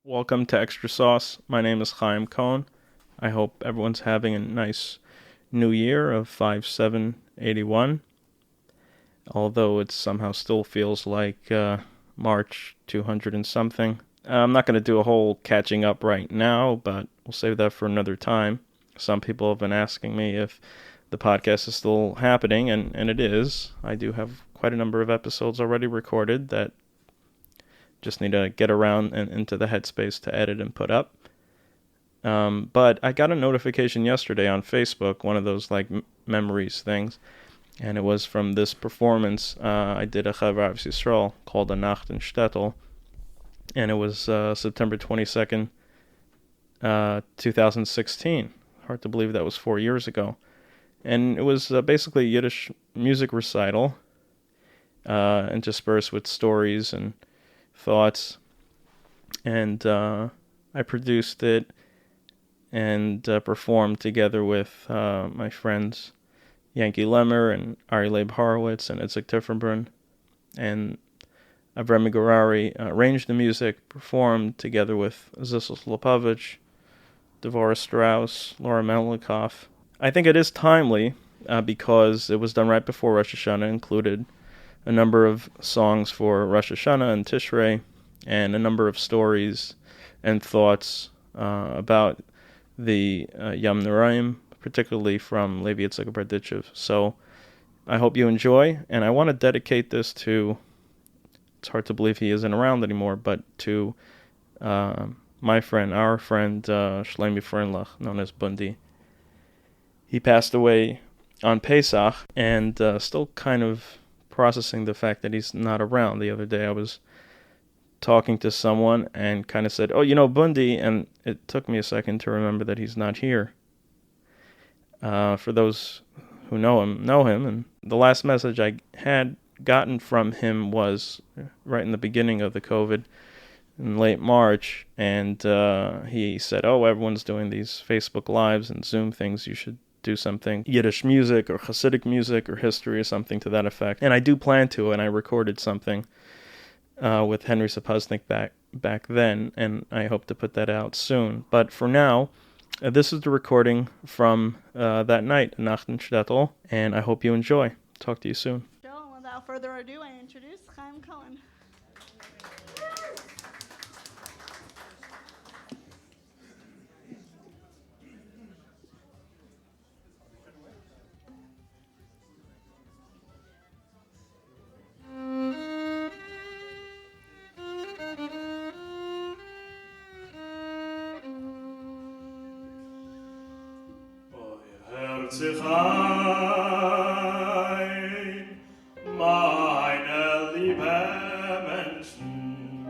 Welcome to Extra Sauce. My name is Chaim Kohn. I hope everyone's having a nice new year of 5781. Although it somehow still feels like March 200 and something. I'm not going to do a whole catching up right now, but we'll save that for another time. Some people have been asking me if the podcast is still happening, and it is. I do have quite a number of episodes already recorded that just need to get around and into the headspace to edit and put up. But I got a notification yesterday on Facebook, one of those like memories things, and it was from this performance. I did a Chevra Ahavas Yisroel called A Nakht in Shtetl, and it was September 22nd, 2016. Hard to believe that was 4 years ago. And it was basically a Yiddish music recital, interspersed with stories and thoughts, and I produced it and performed together with my friends Yanky Lemmer and Leib Hurwitz and Tiefenbrun, and Avremi arranged the music, performed together with Zisl Slepovtich, Deborah Strauss, Melnicoff. I think it is timely because it was done right before Rosh Hashanah, included a number of songs for Rosh Hashanah and Tishrei, and a number of stories and thoughts about the Yom Noraim, particularly from Leib. So I hope you enjoy, and I want to dedicate this to, it's hard to believe he isn't around anymore, but to our friend, Shlomi, known as Bundi. He passed away on Pesach, and still kind of processing the fact that he's not around. The other day I was talking to someone and kind of said, oh, Bundi, and it took me a second to remember that he's not here. For those who know him, and the last message I had gotten from him was right in the beginning of the COVID, in late March, and he said, oh, everyone's doing these Facebook Lives and Zoom things, you should do something Yiddish music or Hasidic music or history or something to that effect. And I do plan to, and I recorded something with Henry Sapoznik back then, and I hope to put that out soon. But for now, this is the recording from that night, A Nakht in Shtetl, and I hope you enjoy. Talk to you soon. Without further ado, I introduce Chaim Kohn. Chaim, meine liebe Menschen,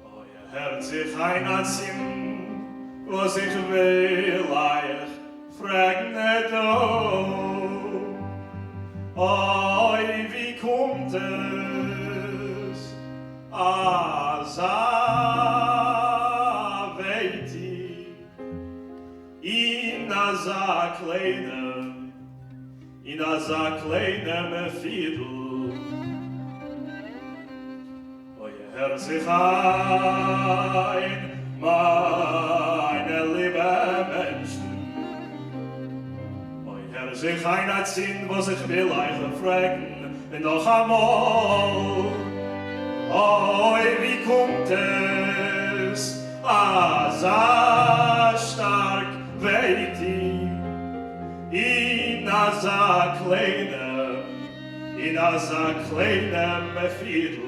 euer Herz sich einziehen, was ich will euch fragen nicht oi, wie kommt es, weiti, in a kleinem Fiedel. Euer Herz sich ein, meine liebe Menschen. Euer Herz sich ein hat Sinn, was ich will euch fragen, und noch einmal. Oi, wie kommt es, stark weiti, in a kleinem Fiedel.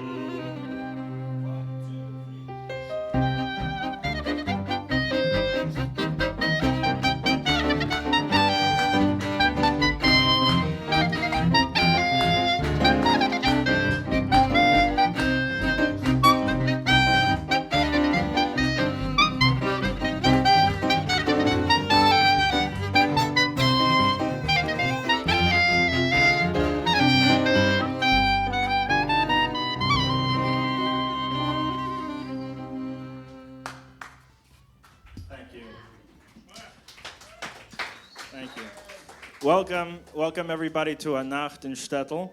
Welcome everybody to A Nakht in Shtetl.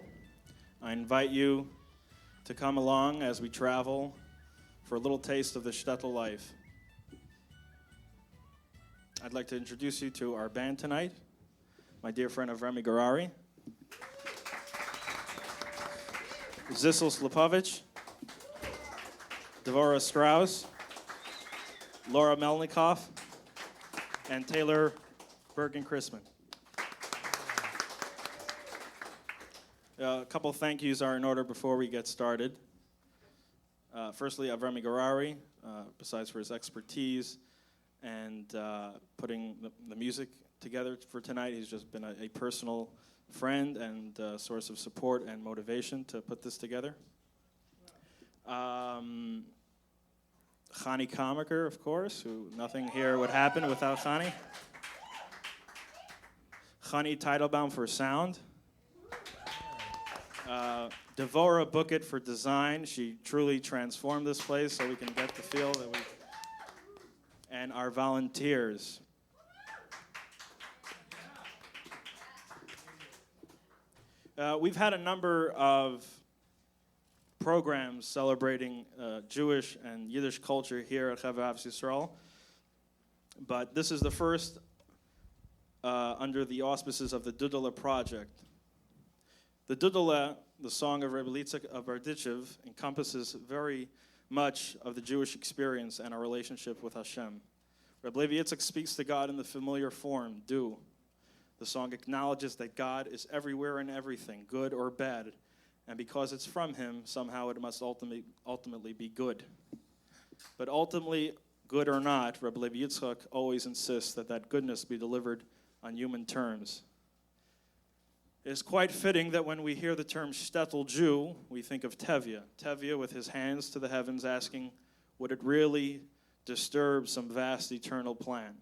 I invite you to come along as we travel for a little taste of the Shtetl life. I'd like to introduce you to our band tonight, my dear friend Avremi Zisl Slepovtich, Deborah Strauss, Laura Melnicoff, and Taylor Bergren-Chrisman. A couple thank yous are in order before we get started. Firstly, Avremi, besides for his expertise and putting the music together for tonight, he's just been a personal friend and source of support and motivation to put this together. Chani Comiker, of course, who nothing here would happen without Chani. Chani Teitelbaum for sound. Deborah Bookett for design. She truly transformed this place so we can get the feel that we... And our volunteers. We've had a number of programs celebrating Jewish and Yiddish culture here at Chevra Ahavas Yisroel, but this is the first under the auspices of the Dudela Project. The Dudela, the song of Rebbe Yitzchak of Berditchev, encompasses very much of the Jewish experience and our relationship with Hashem. Rebbe Yitzchak speaks to God in the familiar form, do. The song acknowledges that God is everywhere and everything, good or bad, and because it's from him, somehow it must ultimately be good. But ultimately, good or not, Rebbe Yitzchak always insists that that goodness be delivered on human terms. It is quite fitting that when we hear the term Shtetl Jew, we think of Tevye with his hands to the heavens asking, would it really disturb some vast eternal plan?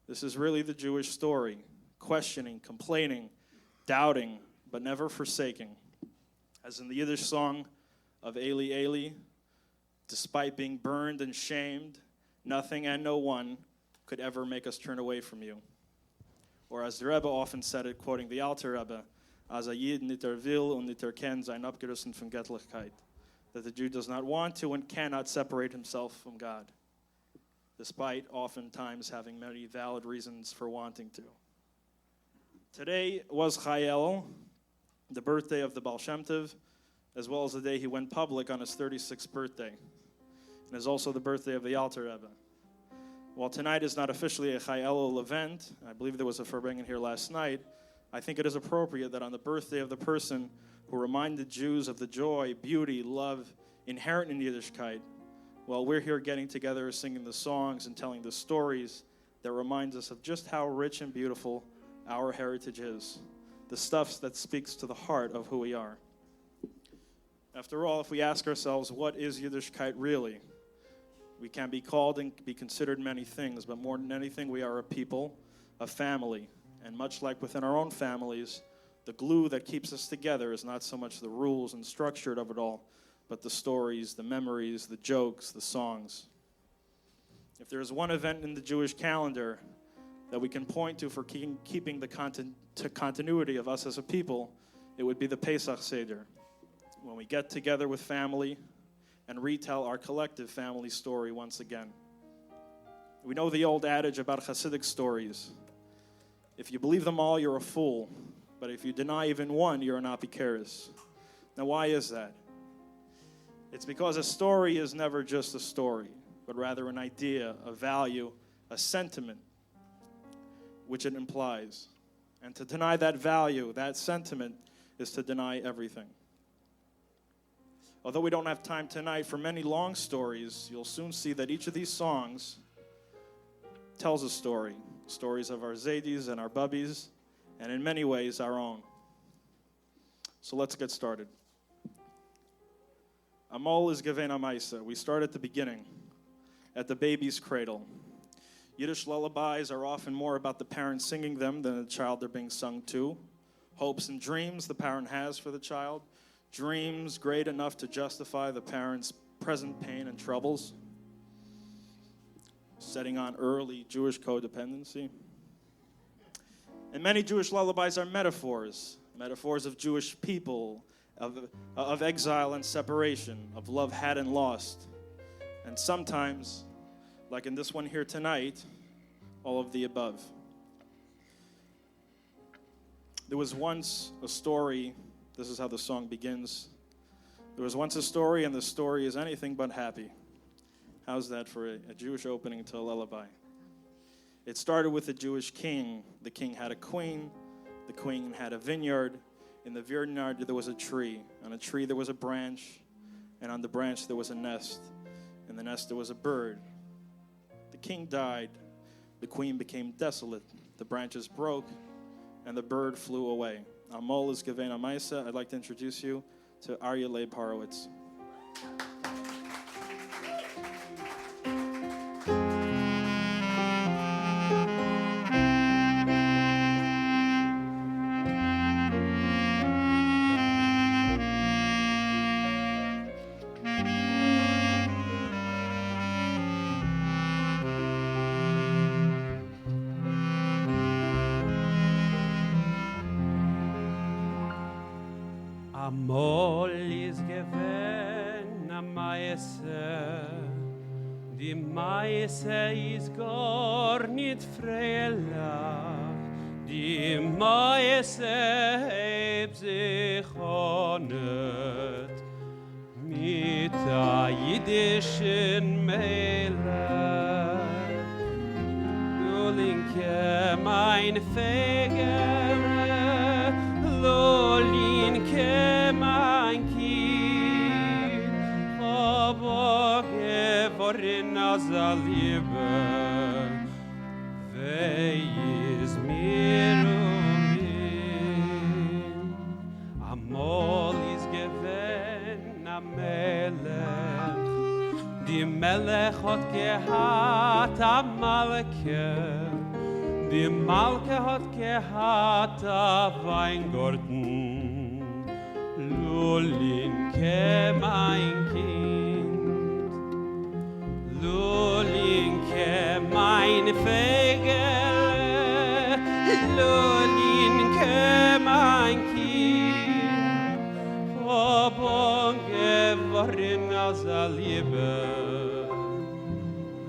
This is really the Jewish story, questioning, complaining, doubting, but never forsaking. As in the Yiddish song of Eli Eli, despite being burned and shamed, nothing and no one could ever make us turn away from you. Or as the Rebbe often said it, quoting the Alter Rebbe, as a Yid nit will und nit ken sein abgerissen von Göttlichkeit, that the Jew does not want to and cannot separate himself from God, despite oftentimes having many valid reasons for wanting to. Today was Chayel, the birthday of the Baal Shem Tov, as well as the day he went public on his 36th birthday, and is also the birthday of the Alter Rebbe. While tonight is not officially a Chayelul event, I believe there was a Farbrengen here last night, I think it is appropriate that on the birthday of the person who reminded Jews of the joy, beauty, love inherent in Yiddishkeit, while we're here getting together, singing the songs and telling the stories that reminds us of just how rich and beautiful our heritage is, the stuff that speaks to the heart of who we are. After all, if we ask ourselves, what is Yiddishkeit really? We can be called and be considered many things, but more than anything, we are a people, a family. And much like within our own families, the glue that keeps us together is not so much the rules and structure of it all, but the stories, the memories, the jokes, the songs. If there is one event in the Jewish calendar that we can point to for keeping the continuity of us as a people, it would be the Pesach Seder, when we get together with family and retell our collective family story once again. We know the old adage about Hasidic stories. If you believe them all, you're a fool. But if you deny even one, you're an apikeres. Now, why is that? It's because a story is never just a story, but rather an idea, a value, a sentiment, which it implies. And to deny that value, that sentiment, is to deny everything. Although we don't have time tonight for many long stories, you'll soon see that each of these songs tells a story. Stories of our Zaydis and our Bubbies, and in many ways our own. So let's get started. Amol is Geven Amaisa. We start at the beginning, at the baby's cradle. Yiddish lullabies are often more about the parent singing them than the child they're being sung to. Hopes and dreams the parent has for the child. Dreams great enough to justify the parent's present pain and troubles. Setting on early Jewish codependency. And many Jewish lullabies are metaphors of Jewish people, of exile and separation, of love had and lost. And sometimes, like in this one here tonight, all of the above. There was once a story, this is how the song begins. There was once a story, and the story is anything but happy. How's that for a Jewish opening to a lullaby? It started with a Jewish king. The king had a queen. The queen had a vineyard. In the vineyard there was a tree. On a tree there was a branch. And on the branch there was a nest. In the nest there was a bird. The king died. The queen became desolate. The branches broke. And the bird flew away. Amol is Geven Amaisa. I'd like to introduce you to Ayeh Leib Hurwitz. Amol is Geven Amaisa. Die Maisa is gar nicht freilich. Die Maisa hebt sich honet mit der jiddischen Meile. Du linke mein Fegere, lo linke mein Kind, aber geworren als a Liebe, weh is mir hin. Amol is gewen a Melech, die Melech hat gehat a Malke, die Malke hat gehat a Weingarten, Lulinke mein Kind, Lulinke mein Fegel, Lulinke mein Kind, Obon geworren als a Liebe,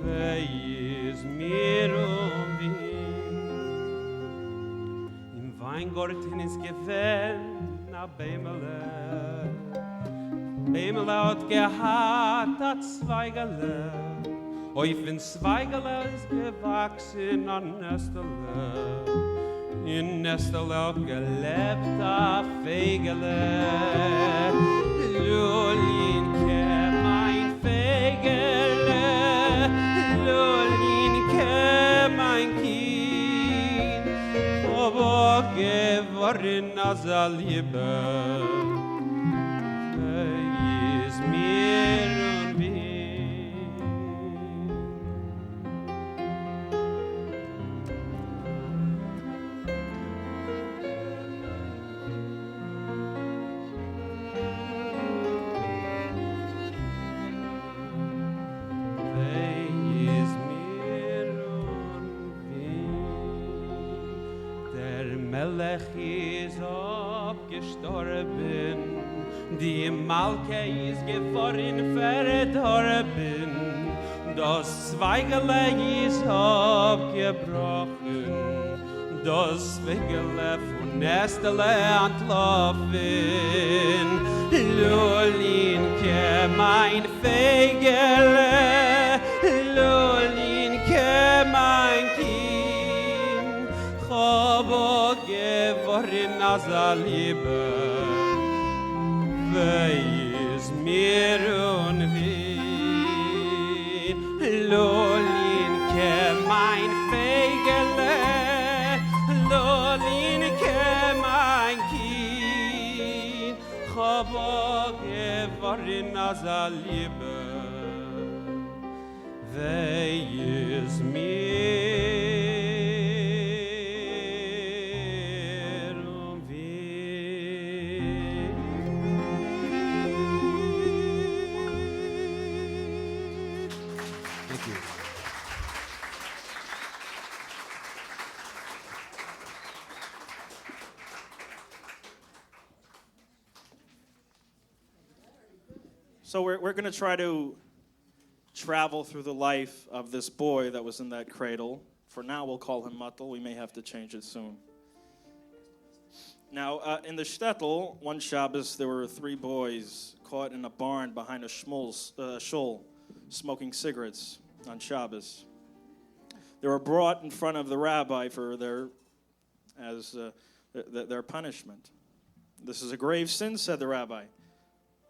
weh is mir Im Weingarten ist gewähnt a Beimele. Beimele hat gehabt a Zweigele. Auf in Zweigele ist gewachsen a Nestele. In Nestele hat gelebt a Fegele. Lulinke mein Fegele. Lulinke mein Kind. Aber geworden als a Liebe, is mir und mir. Is mir und mir. Der Melech is abgestorben, die Malke is geworden verdorben, das Zweigele is abgebrochen, das Fegele von Nestele entlaufen. Lulinke mein Fegele, Lulinke mein Kind, Chobog geworden als a Liebe, weiß mir und wie, Lolinke, mein Fegele, Lolinke, mein Kind, Chava geworden als a Liebe, weiß mir und wie. Thank you. So we're going to try to travel through the life of this boy that was in that cradle. For now, we'll call him Muttel. We may have to change it soon. Now, in the Shtetl, one Shabbos, there were 3 boys caught in a barn behind a shul, smoking cigarettes on Shabbos. They were brought in front of the rabbi for their punishment. This is a grave sin, said the rabbi.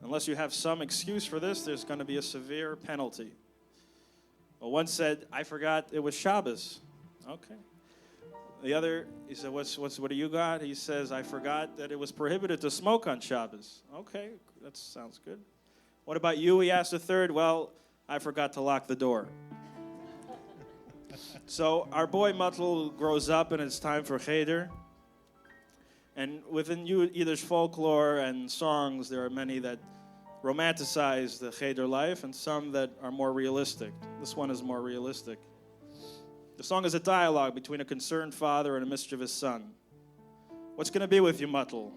Unless you have some excuse for this, there's going to be a severe penalty. Well, one said, I forgot it was Shabbos. Okay. The other, he said, what do you got? He says, I forgot that it was prohibited to smoke on Shabbos. Okay, that sounds good. What about you? He asked the third. Well, I forgot to lock the door. So our boy Muttel grows up and it's time for Cheder. And within Yiddish folklore and songs, there are many that romanticize the Cheder life and some that are more realistic. This one is more realistic. The song is a dialogue between a concerned father and a mischievous son. What's going to be with you, Muttel?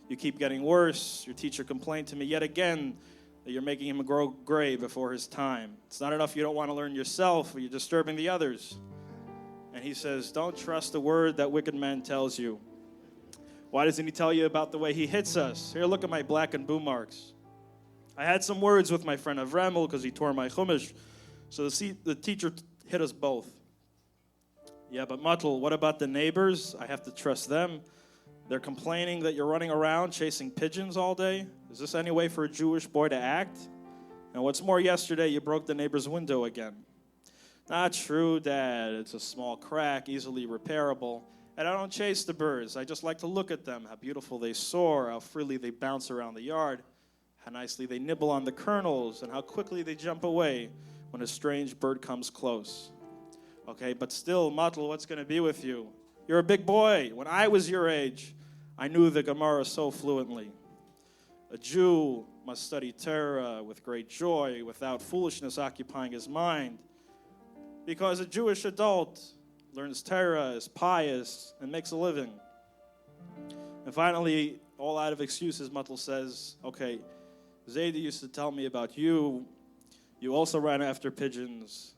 You keep getting worse. Your teacher complained to me yet again that you're making him grow gray before his time. It's not enough you don't want to learn yourself, or you're disturbing the others. And he says, don't trust the word that wicked man tells you. Why doesn't he tell you about the way he hits us? Here, look at my black and blue marks. I had some words with my friend Avremi because he tore my chumash. So the teacher hit us both. Yeah, but Muttel, what about the neighbors? I have to trust them. They're complaining that you're running around chasing pigeons all day. Is this any way for a Jewish boy to act? And what's more, yesterday you broke the neighbor's window again. Not true, Dad. It's a small crack, easily repairable. And I don't chase the birds. I just like to look at them, how beautiful they soar, how freely they bounce around the yard, how nicely they nibble on the kernels, and how quickly they jump away when a strange bird comes close. Okay, but still, Muttel, what's going to be with you? You're a big boy. When I was your age, I knew the Gemara so fluently. A Jew must study Torah with great joy, without foolishness occupying his mind, because a Jewish adult learns Torah, is pious, and makes a living. And finally, all out of excuses, Muttel says, okay, Zayda used to tell me about you. You also ran after pigeons.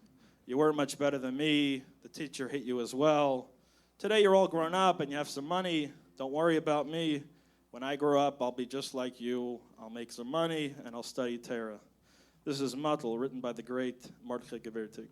You weren't much better than me. The teacher hit you as well. Today you're all grown up and you have some money. Don't worry about me. When I grow up, I'll be just like you. I'll make some money and I'll study Torah. This is Muttel, written by the great Mordechai Gebertig.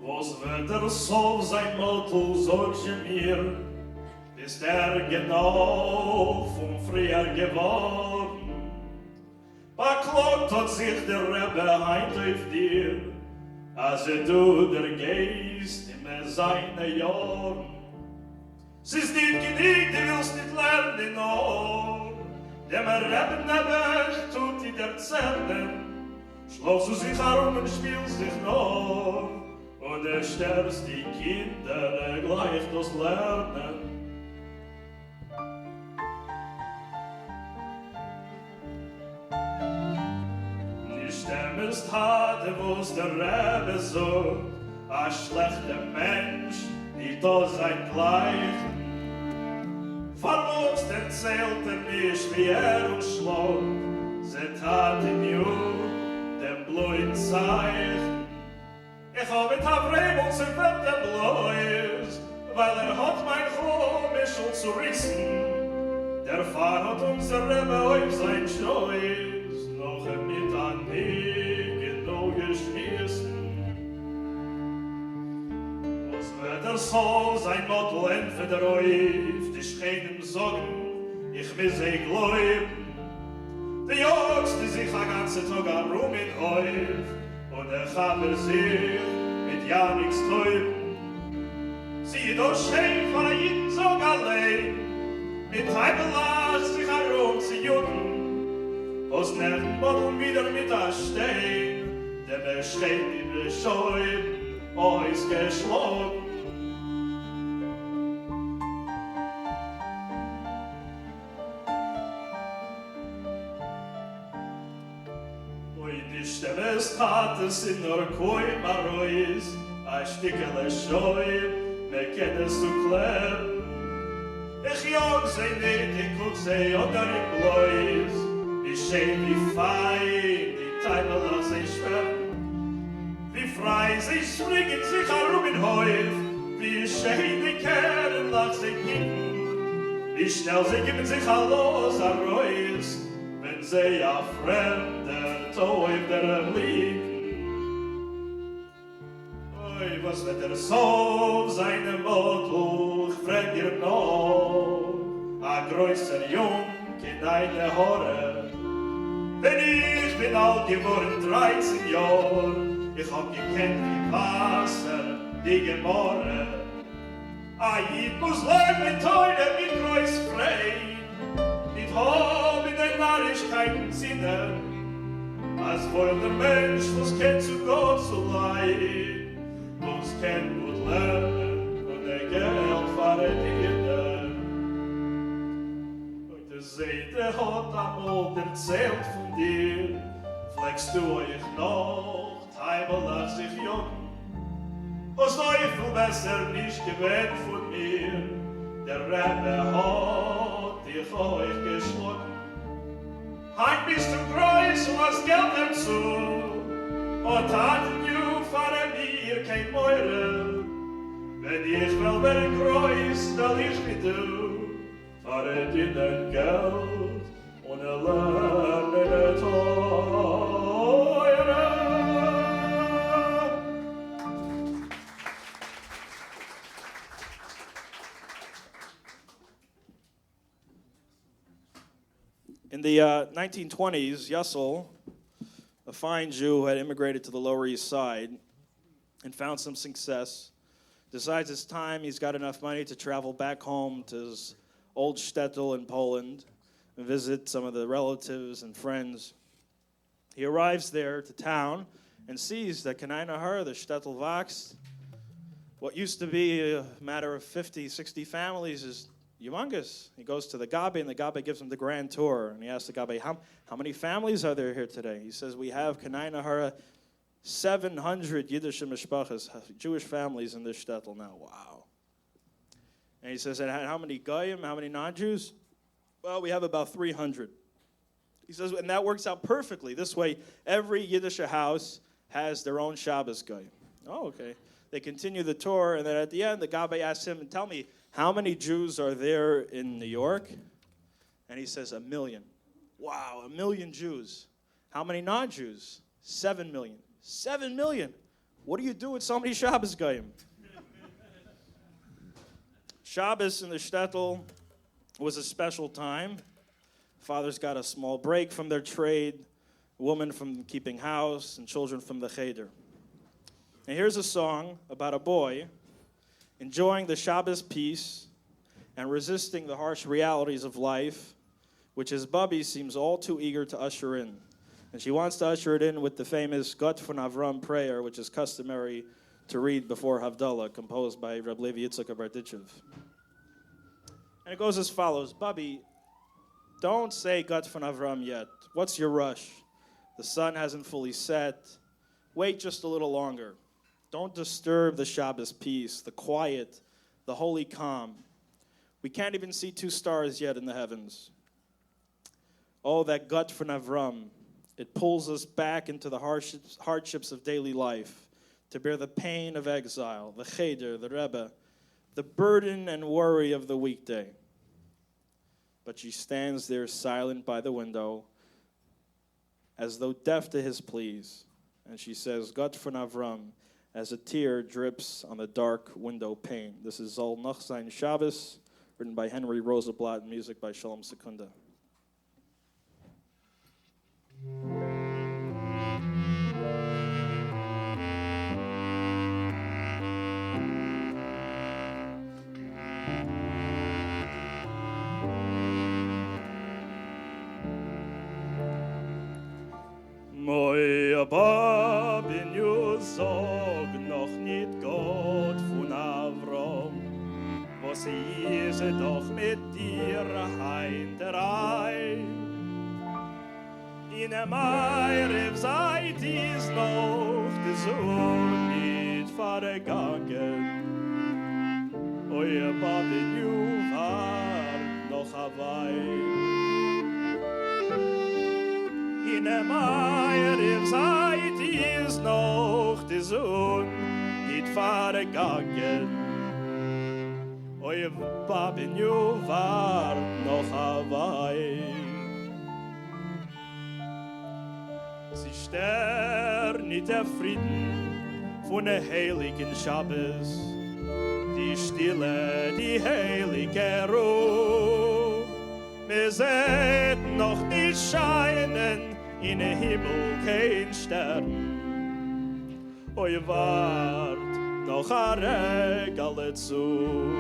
Was wird Sof sein Motto, sag mir, ist genau vom früher geworden. Beklagt hat sich der Rebbe heint auf dir, als du der Geist in seine Jahren. Es ist nicht gediegt, du willst nicht lernen, no. Dem Rebbe nebech tut dir erzählen, schloss du sich herum und spielst dich noch. Und stirbst die Kinder gleich das Lernen. Nicht ist hart, wo's der Rebbe sagt, ein schlechter Mensch, nicht aus sein Gleich. Verlust erzählt nicht, wie und schlau, sie tat in Jugend dem blöden Zeichen. Ich hab mit Avremi und zerfällt der Blois, weil hat mein Chomischel zu rissen. Der Pfarr hat unser Rebbe auf sein Scheuß, noch mit an Wege noch geschmissen. Was wird so sein Motto entweder auf, dich keinem sagen, ich will sie gläuben. Die Jungs, die sich den ganzen Tag am Ruhm in Häuf, und habe sich mit ja nichts täuben. Sie doch schön von der jeden Sog allein, mit Teibelach sich herum zu jucken, aus Nerven und wieder mit der Stein, der steht in der Scheuben, euch geschlagen. Es hat es in der Koi Marois, ein Stückele Scheu, me kennes zu kleben. Ich jag sie nicht, ich guck sie unter im Blois, wie schön, wie fein, die Teile nach sich schweben. Wie frei sie springen sich herum in Häuf, wie schön die Kerlen nach sich kicken. Wie schnell sie geben sich los an Reus, wenn sie a Fremder Toiv der liegen. Oi, was wird so seine Motto, ich frag dir noch, a größer Jung in deine Hore. Wenn ich bin alt geworden, 13 Jahr, ich hab gekannt wie Wasser, die Gemorre. Ayeh muss leben mit Teure, mit Kreuz frei, mit Hob in der Narrigkeiten Sinne, als wohl der Mensch, was kennt zu Gott zu leid, was kennt gut lernen und der Geld verdienen. Und der Seite hat einmal erzählt von dir, fleckst du euch noch, Teibel nach sich jucken. Was Teufel besser nicht gewähnt von mir, der Rebbe hat dich euch geschlagen. Heim bist du groß und hast Geld dazu, und hatten du fahre mir kein Meure. Wenn ich will werden groß, dann ich mit du, fahre dir dein Geld und lerne teure. In the 1920s, Zisl, a fine Jew who had immigrated to the Lower East Side and found some success, decides it's time he's got enough money to travel back home to his old Shtetl in Poland and visit some of the relatives and friends. He arrives there to town and sees that Cantor, the Shtetl Vox, what used to be a matter of 50, 60 families is humongous. He goes to the Gabbai, and the Gabbai gives him the grand tour. And he asks the Gabbai, how many families are there here today? He says, we have Cantor, 700 Yiddish mishpachas, Jewish families in this shtetl now. Wow. And he says, and how many Goyim, how many non-Jews? Well, we have about 300. He says, and that works out perfectly. This way, every Yiddish house has their own Shabbos Goyim. Oh, okay. They continue the tour, and then at the end, the Gabbai asks him, tell me, how many Jews are there in New York? And he says, 1 million. Wow, 1 million Jews. How many non-Jews? 7 million. 7 million. What do you do with so many Shabbos Goyim? Shabbos in the shtetl was a special time. Fathers got a small break from their trade, women from keeping house, and children from the cheder. And here's a song about a boy enjoying the Shabbos peace and resisting the harsh realities of life, which his bubby seems all too eager to usher in. And she wants to usher it in with the famous Gott von Avram prayer, which is customary to read before Havdalah, composed by Reb Leib Yitzchak of Berditchev. And it goes as follows. Bubby, don't say Gott von Avram yet. What's your rush? The sun hasn't fully set. Wait just a little longer. Don't disturb the Shabbos peace, the quiet, the holy calm. We can't even see 2 stars yet in the heavens. Oh, that Gott von Avram. It pulls us back into the hardships of daily life, to bear the pain of exile, the cheder, the Rebbe, the burden and worry of the weekday. But she stands there silent by the window, as though deaf to his pleas. And she says, Gott von Avram, as a tear drips on the dark window pane. This is Zal Noch Sein Shabbos, written by Henry Rosenblatt, music by Shalom Sekunda. Moi aber bin ju sog noch nit Gott von Avram, was is doch mit dir heinterei. In a meire Zeit is noch de Sohn nit vergangen. Oi aber bin ju war noch a Weile. In a meire Zeit is noch de Sohn nit vergangen. Oi Babin ju war noch a Weile. Sie stern nit der Frieden von der heiligen Shabbos, die Stille, die heilige Ruhe. Mir seht noch nicht scheinen in den Himmel kein Stern. Oi wart noch a Regale zu.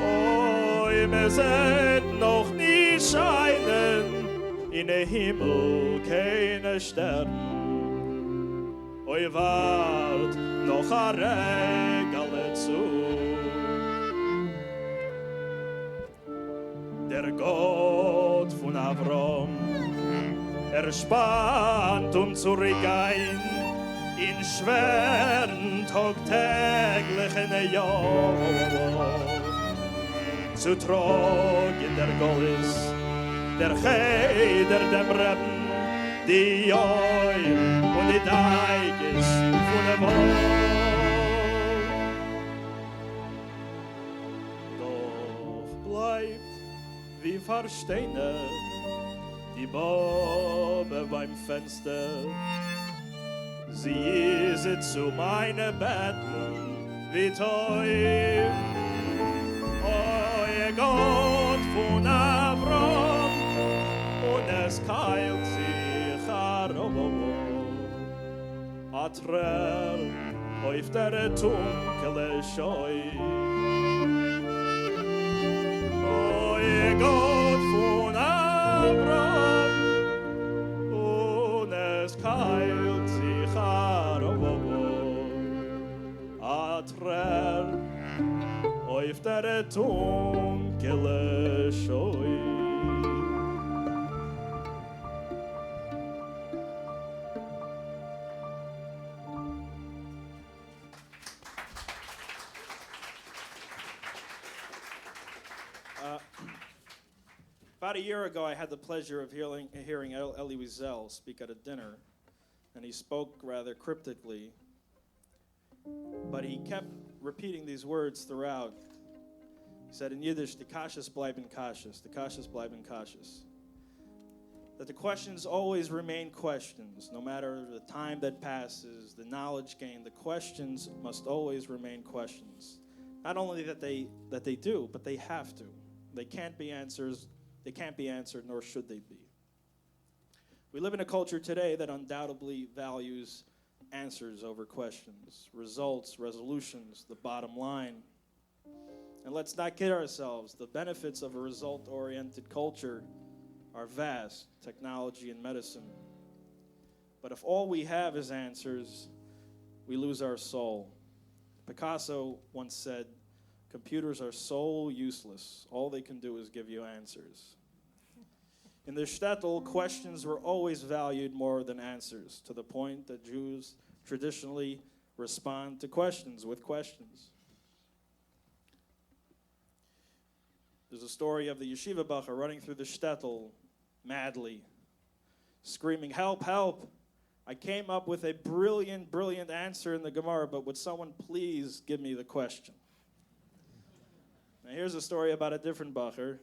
Oi, mir seht noch nicht scheinen in den Himmel keine Stern. Oi wart noch a Regale zu. Der Gott von Avram, spannt zurückgehen in schweren tagtäglichen Jahr. Zu tragen der Golis, der Cheder, der Breben, die Joi und die Deiges von der Wald. Doch bleibt wie verstehnet die Bobbe beim Fenster. Sie ist zu meinen Betten wie teuf. Euer Gott von Avram, und es keilt sich herum. A Träll auf der dunkle Scheu. Euer Gott von Avram, und es keilt sich herum. A Träll auf der dunkle Scheu. About a year ago, I had the pleasure of hearing Elie Wiesel speak at a dinner, and he spoke rather cryptically, but he kept repeating these words throughout. He said in Yiddish, "The kashas bleiben kashas, the kashas bleiben kashas." That the questions always remain questions, no matter the time that passes, the knowledge gained. The questions must always remain questions. Not only that they do, but they have to. They can't be answers. They can't be answered, nor should they be. We live in a culture today that undoubtedly values answers over questions, results, resolutions, the bottom line. And let's not kid ourselves. The benefits of a result-oriented culture are vast, technology and medicine. But if all we have is answers, we lose our soul. Picasso once said, "Computers are so useless. All they can do is give you answers." In the Shtetl, questions were always valued more than answers, to the point that Jews traditionally respond to questions with questions. There's a story of the yeshiva bacher running through the Shtetl madly, screaming, "Help, help! I came up with a brilliant answer in the Gemara, but would someone please give me the question? Now here's a story about a different bacher.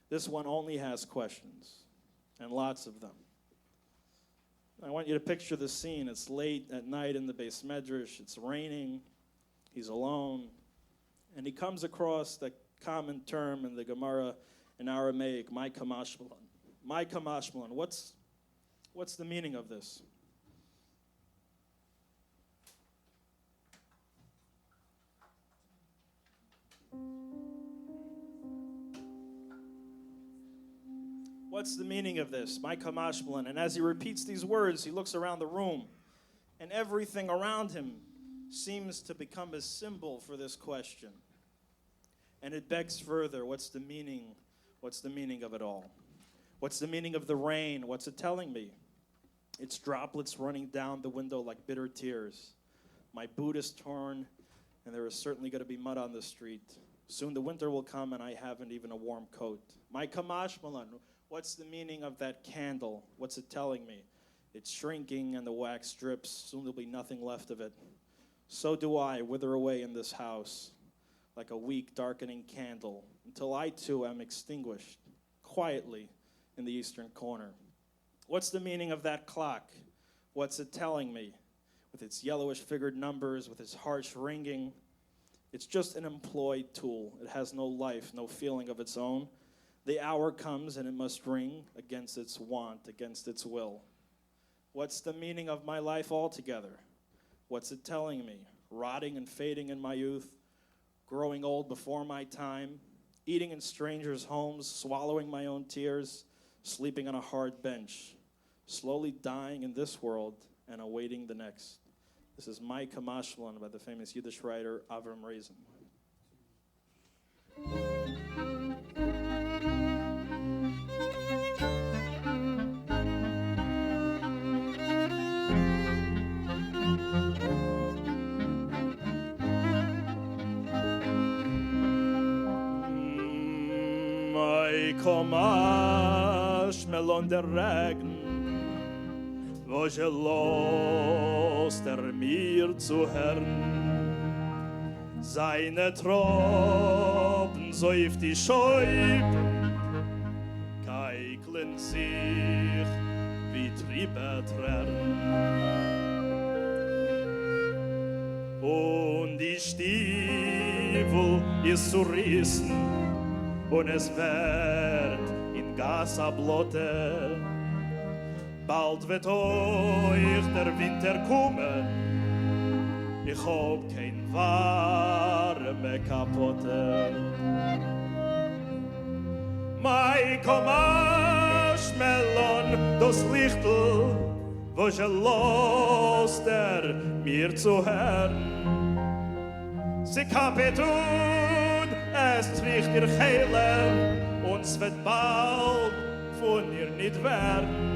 This one only has questions, and lots of them. I want you to picture the scene. It's late at night in the Beis Medrash. It's raining. He's alone. And he comes across the common term in the Gemara in Aramaic, my kamashmalan. My kamashmalan. What's the meaning of this? What's the meaning of this? My kamashmalan. And as he repeats these words, he looks around the room, and everything around him seems to become a symbol for this question. And it begs further, what's the meaning? What's the meaning of it all? What's the meaning of the rain? What's it telling me? Its droplets running down the window like bitter tears. My boot is torn, and there is certainly going to be mud on the street. Soon the winter will come, and I haven't even a warm coat. My kamashmalan, what's the meaning of that candle? What's it telling me? It's shrinking, and the wax drips. Soon there'll be nothing left of it. So do I wither away in this house like a weak, darkening candle until I, too, am extinguished quietly in the eastern corner. What's the meaning of that clock? What's it telling me? With its yellowish-figured numbers, with its harsh ringing, it's just an employed tool. It has no life, no feeling of its own. The hour comes and it must ring against its want, against its will. What's the meaning of my life altogether? What's it telling me? Rotting and fading in my youth, growing old before my time, eating in strangers' homes, swallowing my own tears, sleeping on a hard bench, slowly dying in this world and awaiting the next. This is My Kamashmalan by the famous Yiddish writer Avremi. My Kamashmalan der Regen, wo je lost mir zu hören. Seine Tropfen säuft die Scheiben, keiklen sich wie Triebetränen. Und die Stiefel ist zu rissen, und es wird in Gasablotte. Bald wird euch der Winter kommen, ich hab kein warme Kapotte. Mai Kamashmalan, das Lichtel, wo je lost mir zu hören. Sie kapitun, es trägt ihr Heile, uns wird bald von ihr nicht werden.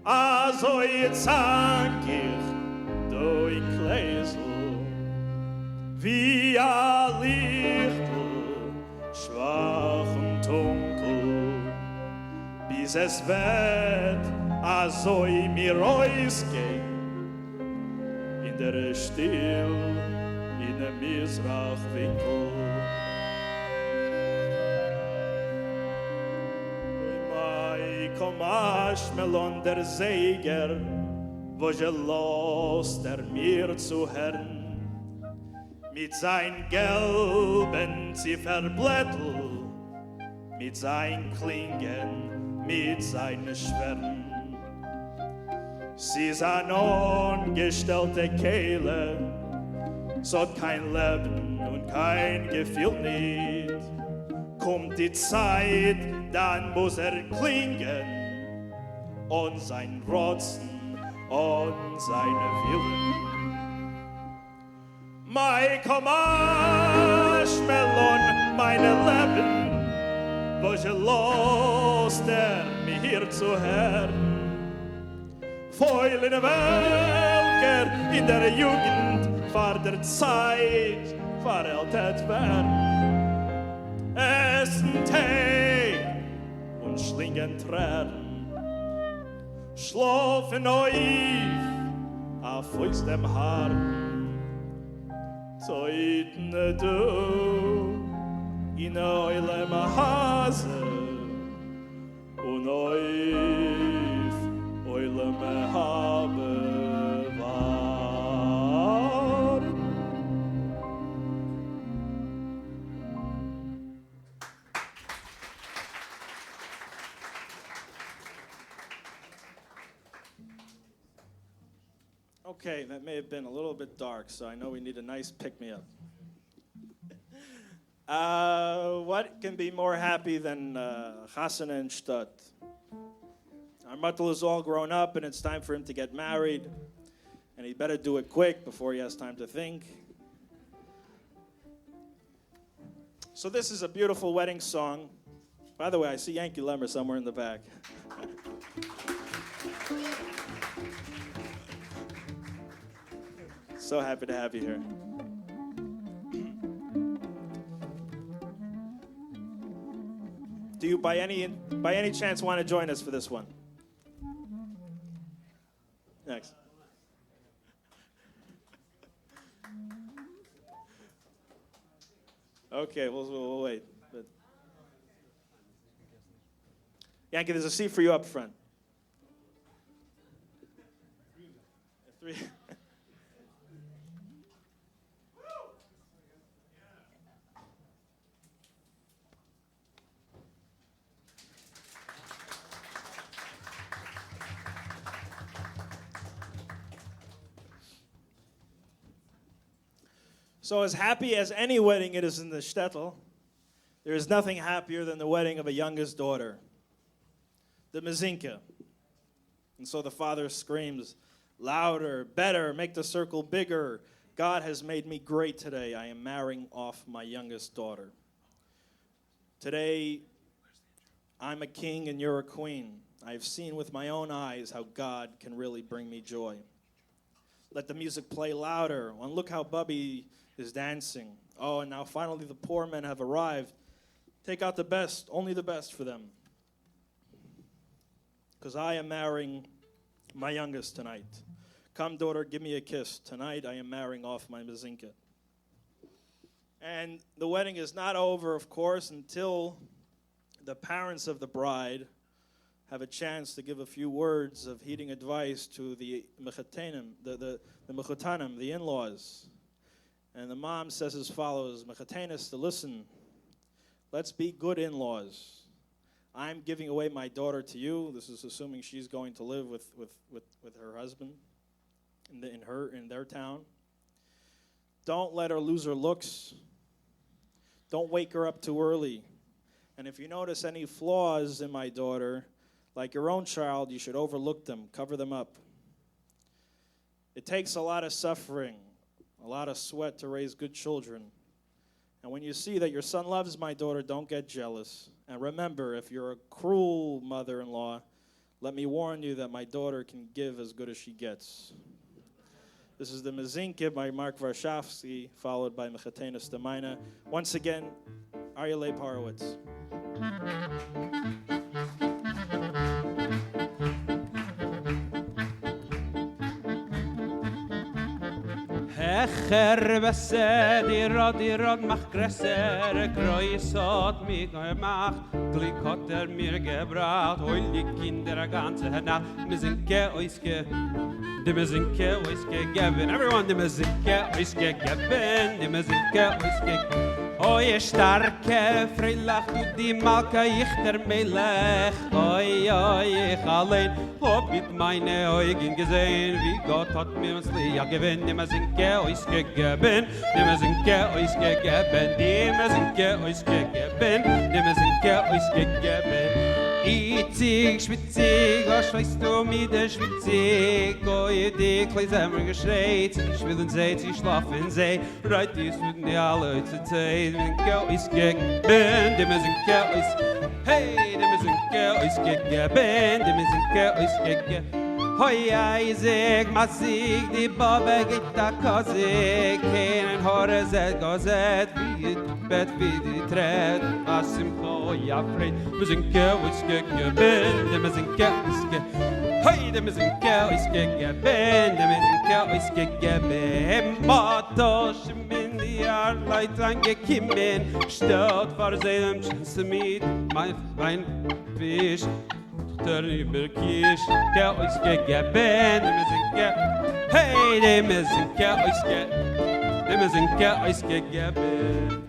Also jetzt sag ich, du in Kleisel, wie ein Lichtel, schwach und dunkel, bis es wird, also mir ausgehen, in der Still, in dem Misrachwinkel. Kamashmalan der Seiger, wo je lost mir zu hören, mit sein gelben Zifferblättel, mit sein Klingen, mit seinen Schweren. Sie ist eine ungestellte Kehle, so hat kein Leben und kein Gefühl nicht. Kommt die Zeit, dann muss klingen und sein Rotzen und seine Willen. Mein Kamashmalan, meine Leben, wo je lost mir hier zu hören. Feul in der Wölker, in der Jugend, vor der Zeit, verältet werden. Essen Tee und schlingen Tränen. Schlafen euch auf aus dem Haar. Zeitne du in eulem Hase und euch eulem Habe war. Okay, that may have been a little bit dark, so I know we need a nice pick-me-up. What can be more happy than Chasana and Shtetl? Our Mattel is all grown up, and it's time for him to get married, and he better do it quick before he has time to think. So this is a beautiful wedding song. By the way, I see Yanky Lemmer somewhere in the back. So happy to have you here. Do you by any chance want to join us for this one? Next. Okay, we'll wait. But Yanky, there's a seat for you up front. Three. So as happy as any wedding it is in the Shtetl, there is nothing happier than the wedding of a youngest daughter, the Mezinka. And so the father screams, louder, better, make the circle bigger. God has made me great today. I am marrying off my youngest daughter. Today, I'm a king and you're a queen. I have seen with my own eyes how God can really bring me joy. Let the music play louder. And look how Bubby is dancing. Oh, and now finally the poor men have arrived. Take out the best, only the best for them. Because I am marrying my youngest tonight. Come, daughter, give me a kiss. Tonight I am marrying off my Mezinka. And the wedding is not over, of course, until the parents of the bride have a chance to give a few words of heeding advice to the mechatanim, the mechatanim, the in-laws. And the mom says as follows, mechatanis, to listen, let's be good in-laws. I'm giving away my daughter to you. This is assuming she's going to live with her husband in their town. Don't let her lose her looks. Don't wake her up too early. And if you notice any flaws in my daughter, like your own child, you should overlook them, cover them up. It takes a lot of suffering, a lot of sweat to raise good children. And when you see that your son loves my daughter, don't get jealous. And remember, if you're a cruel mother-in-law, let me warn you that my daughter can give as good as she gets. This is the Mezinke by Mark Varshavsky, followed by Mechatenis Demaina. Once again, Ayeh Leib Hurwitz. Hecher besser, mach größer, Kreuz hat mich gemacht, Glück hat mir gebracht, heul die Kinder ganze Nacht, wir sind die Mezinke gegeben, everyone, die Mezinke gegeben, die Mezinke gegeben. Oye starke, freilich, du die Malka, ich der Melech. Oye, ich allein, hab mit meine Augen gesehen, wie Gott hat mir uns Lia gewinnt. Die Mezinke euch gegeben, die Mezinke euch gegeben, die Mezinke euch gegeben, die Mezinke euch gegeben. Itzig, schwitzig, was weißt du mit der Schwitzig? Oje, die Kleisemmer geschreit, ich will in See, sie schlafen See. Reit dies mit mir alle zur Zeit, wenn Geld ist gegeben, dem ist ein Geld ist, hey, dem ist ein Geld ist gegeben, dem ist ein Geld ist gegeben. Hoi, Isaac, Masig, die Baba geht da Kosig, keinen Haare zet gazet, wie het bed, wie die tred, asim gooi afreid. We zijn keuwiske gebende, we zijn keuwiske. Hey, de is een keuwiske gebende, we zijn keuwiske gebende. Matosh min die Arleit angekimmen, stot voor zijn chance mein fisch. Der über Kisch, keuwiske gebende, we zijn hey, dem is een keuwiske. Dem is een keuwiske gebende.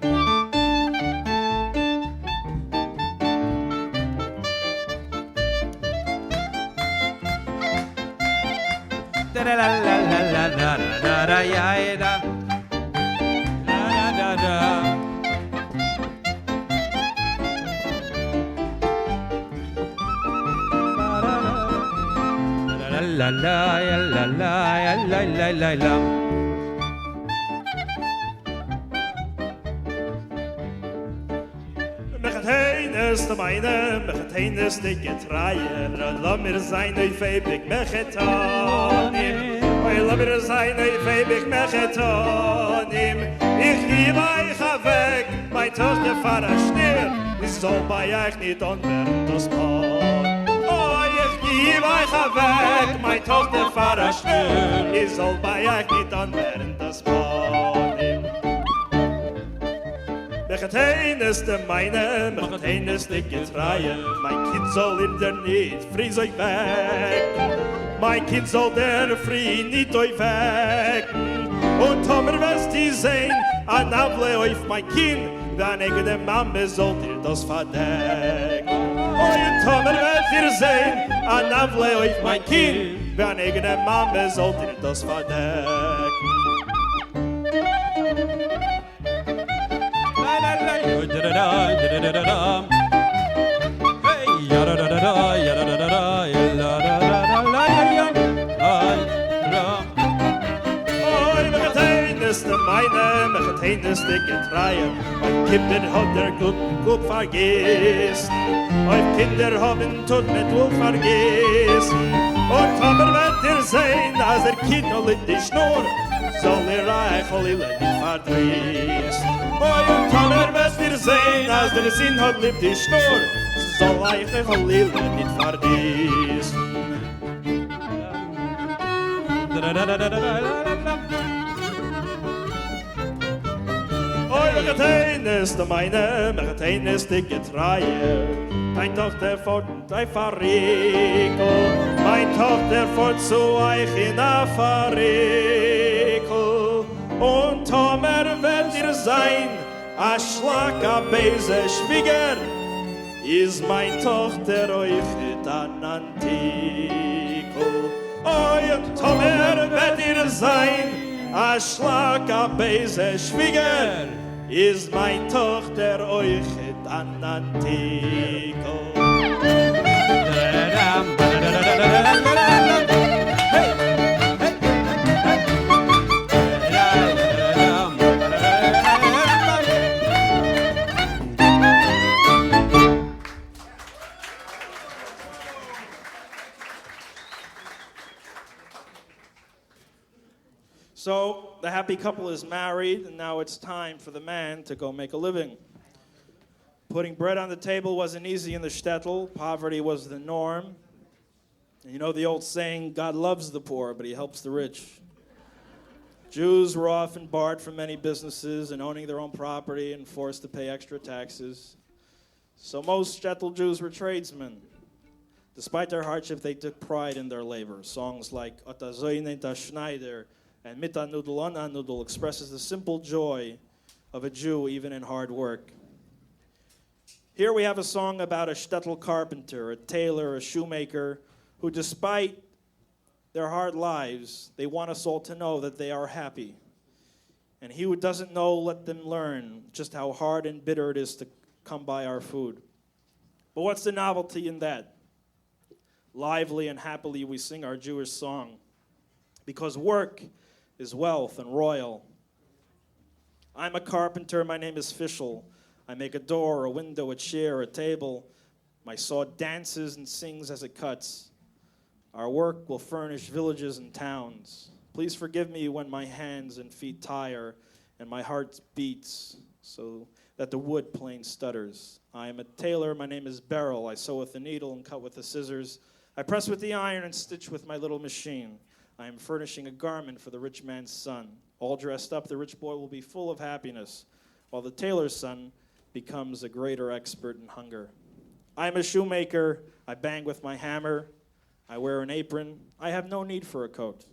La la la la la la la la ya da la da da la la la la la la la la. Is de meine, met heen is de getraaien. Lemmer zijn de fabrik met getanim. Lemmer zijn de fabrik met getanim. Ik lieb euch weg, mijn Tochter Vater sneer. Ik zal bij euch niet ontwerpen das Paar. Ich lieb euch weg, mijn Tochter Vater sneer. Ik zal bij euch niet ontwerpen das Paar. Met heen is de meine, met heen is de getraaien. Mijn kind zal in der niet vries euch weg. Mijn kind zal der vrie niet euch weg. Und Tomer wirst die sehen, an Avle auf mein Kind, dann ich der Mama sollt ihr das verdecken. Und Tomer wirst ihr sehen, an Avle auf mein Kind, dann ich der Mama sollt ihr das verdecken. Is de meine, met heen is de getraaien. Mijn Kinder hat der gut vergessen. Mijn Kinder haben tot met wohl vergessen. Und Tomer wird sein, als Kind in die Schnur, soll reich Lille nicht verdrießen. Und Tomer wird sein, als Sinn hat liebt die Schnur, soll reich Lille nicht verdrießen. Met heen is de meine, met heen is de getraaien. Mijn Tochter voort een verrekel, mijn Tochter voort zu euch in a verrekel. Und Tomer wird ihr sein, a Schlag, a Beise, Schwieger, is mein Tochter euch an Antikel. Und Tomer wird ihr sein, a Schlag, a Beise, Schwieger, is mein Tochter euch an Antiko. So the happy couple is married, and now it's time for the man to go make a living. Putting bread on the table wasn't easy in the shtetl. Poverty was the norm. And you know the old saying, God loves the poor, but he helps the rich. Jews were often barred from many businesses and owning their own property and forced to pay extra taxes. So most shtetl Jews were tradesmen. Despite their hardship, they took pride in their labor. Songs like Ota Zoyne Ta Schneider and Mita Nudel Ana Nudel expresses the simple joy of a Jew even in hard work. Here we have a song about a shtetl carpenter, a tailor, a shoemaker, who despite their hard lives, they want us all to know that they are happy. And he who doesn't know, let them learn just how hard and bitter it is to come by our food. But what's the novelty in that? Lively and happily we sing our Jewish song, because work is wealth and royal. I'm a carpenter, my name is Fischl. I make a door, a window, a chair, a table. My saw dances and sings as it cuts. Our work will furnish villages and towns. Please forgive me when my hands and feet tire and my heart beats so that the wood plane stutters. I am a tailor, my name is Beryl. I sew with the needle and cut with the scissors. I press with the iron and stitch with my little machine. I am furnishing a garment for the rich man's son. All dressed up, the rich boy will be full of happiness, while the tailor's son becomes a greater expert in hunger. I am a shoemaker. I bang with my hammer. I wear an apron. I have no need for a coat.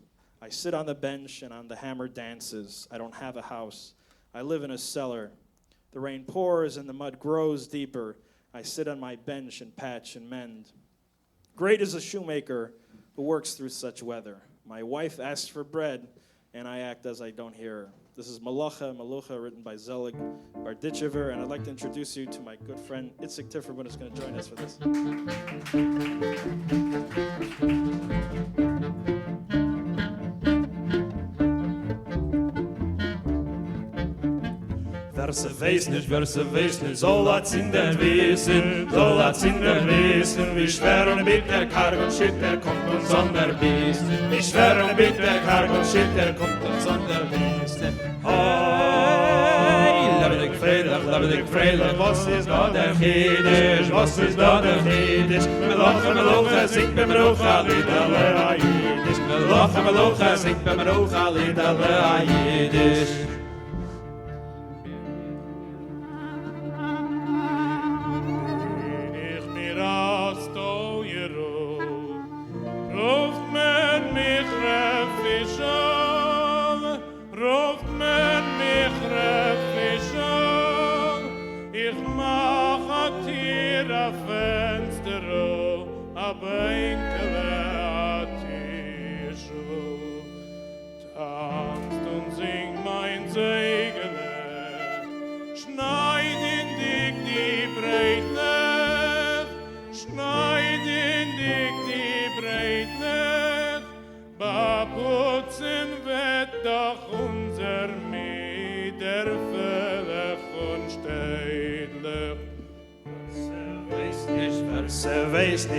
I sit on the bench and on the hammer dances. I don't have a house. I live in a cellar. The rain pours and the mud grows deeper. I sit on my bench and patch and mend. Great is a shoemaker who works through such weather. My wife asks for bread, and I act as I don't hear her. This is Melucha, written by Zelig Barditchever, and I'd like to introduce you to my good friend Itzik Tiefenbrun, who's going to join us for this. Wer se weiß nicht, soll hat's in der Wissen, wie schwer und bitter karg und schitter kommt uns an der Biest. Wie schwer und bitter karg und schitter kommt uns an der Biest. Lebendig freilich, was ist da der Chiddisch, Melucha, singt beim Rucha, Liederle Ayiddisch. Melucha, singt beim Rucha, Liederle Ayiddisch.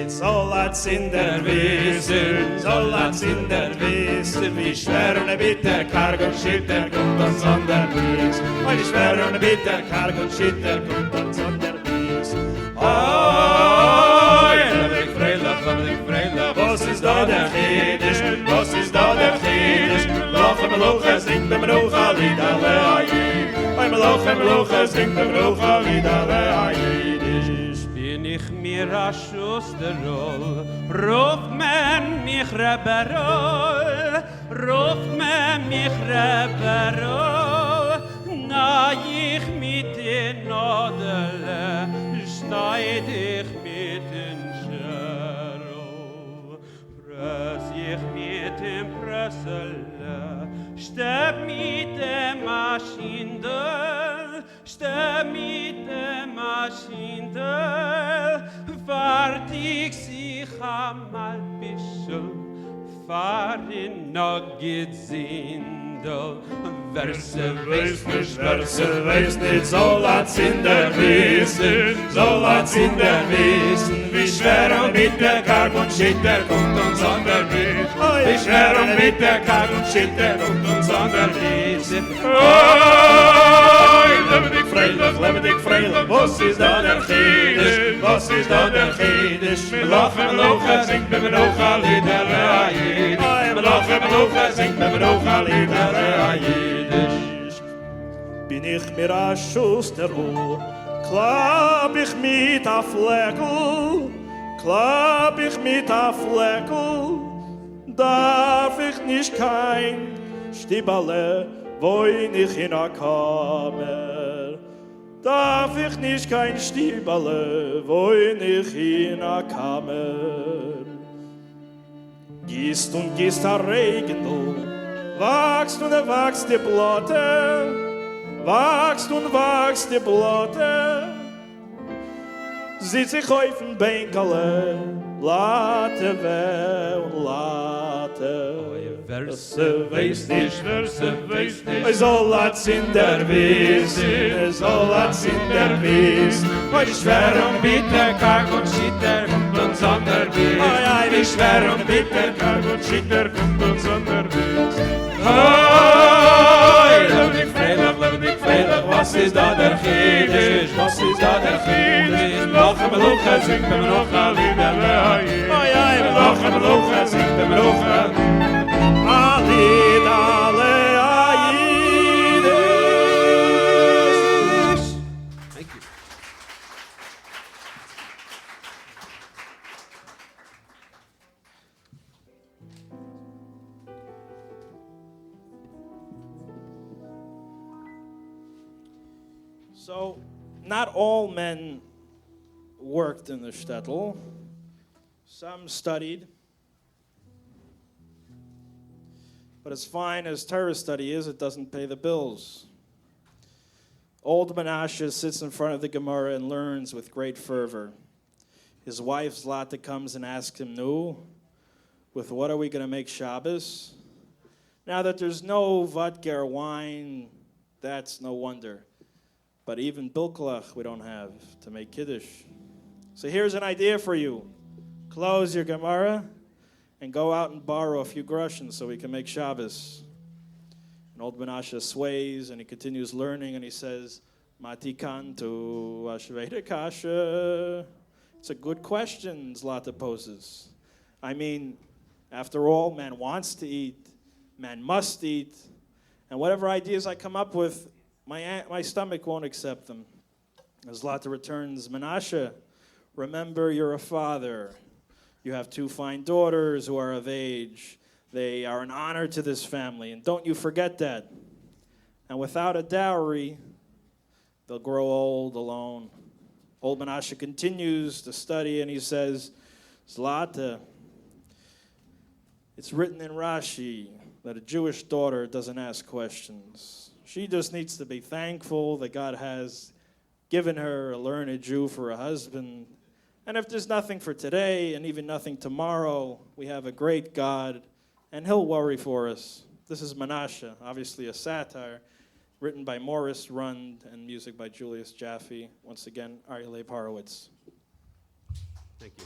Soll hat's in der Wissen, wie schwer und bitter, karg und schitter kommt uns an der Wies. Wie schwer und bitter, karg und schitter kommt uns an der Wies. Lebendig freilich, was ist da der Chiddisch, Melucha, singt beim Rucha, Liederle Ayeh. Melucha, singt beim Rucha, Liederle Ayiddisch. Bin ich mir a Schusterol, ruft man mich Reberol, na ich mit den Nadele, schneid ich mit den Scherol, press ich mit dem Pressele, stepp mit dem Maschindel, fertig sich einmal bischel, fahr in Nugget Sindel. Wer se weiß nicht, soll hat's in der Wissen, wie schwer und bitter, karg und schitter kommt uns an der Wies. Wie schwer und bitter, karg und schitter kommt uns an der Wies. Lebendig freilich, was ist da der Chiddisch, Melucha, singt beim Rucha, Liederle Ayeh. Melucha, singt beim Rucha, Liederle Ayiddisch. Bin ich mir a Schusterl, klapp ich mit a Fleckel, darf ich nicht kein Stibale, wohin ich in a Kammer. Darf ich nicht kein Stibale, wohin ich in a Kammer. Gießt und gießt a Regendl, wachst und wachst die Blotte, sitz ich auf dem Bänkele, late weh und late. Wer se weiß nicht, Soll hat's in der Wissen, wie schwer und bitter, karg und schitter kommt uns an der Wies. wie schwer und bitter, karg und schitter kommt uns an der Wies. Lebendig sing b'menocha liederlei. Oy, oy, Mlocha, Mlocha, sing b'menocha. Alid ale Yiddish. Thank you. So, not all men worked in the shtetl. Some studied. But as fine as Torah study is, it doesn't pay the bills. Old Menashe sits in front of the Gemara and learns with great fervor. His wife Zlata comes and asks him, "Nu, with what are we going to make Shabbos?" Now that there's no vodka or wine, that's no wonder. But even bilklach we don't have to make Kiddush. So here's an idea for you. Close your Gemara and go out and borrow a few groshens so we can make Shabbos. And old Menashe sways and he continues learning and he says, Mati kantu ashveda kasha. It's a good question Zlata poses. I mean, after all, man wants to eat, man must eat, and whatever ideas I come up with, my stomach won't accept them. As Zlata returns, Menashe, remember you're a father. You have 2 fine daughters who are of age. They are an honor to this family, and don't you forget that. And without a dowry, they'll grow old alone. Old Menashe continues to study, and he says, Zlata, it's written in Rashi that a Jewish daughter doesn't ask questions. She just needs to be thankful that God has given her a learned Jew for a husband. And if there's nothing for today and even nothing tomorrow, we have a great God, and he'll worry for us. This is Menashe, obviously a satire, written by Morris Rund and music by Julius Jaffe. Once again, Ayeh Leib Hurwitz. Thank you.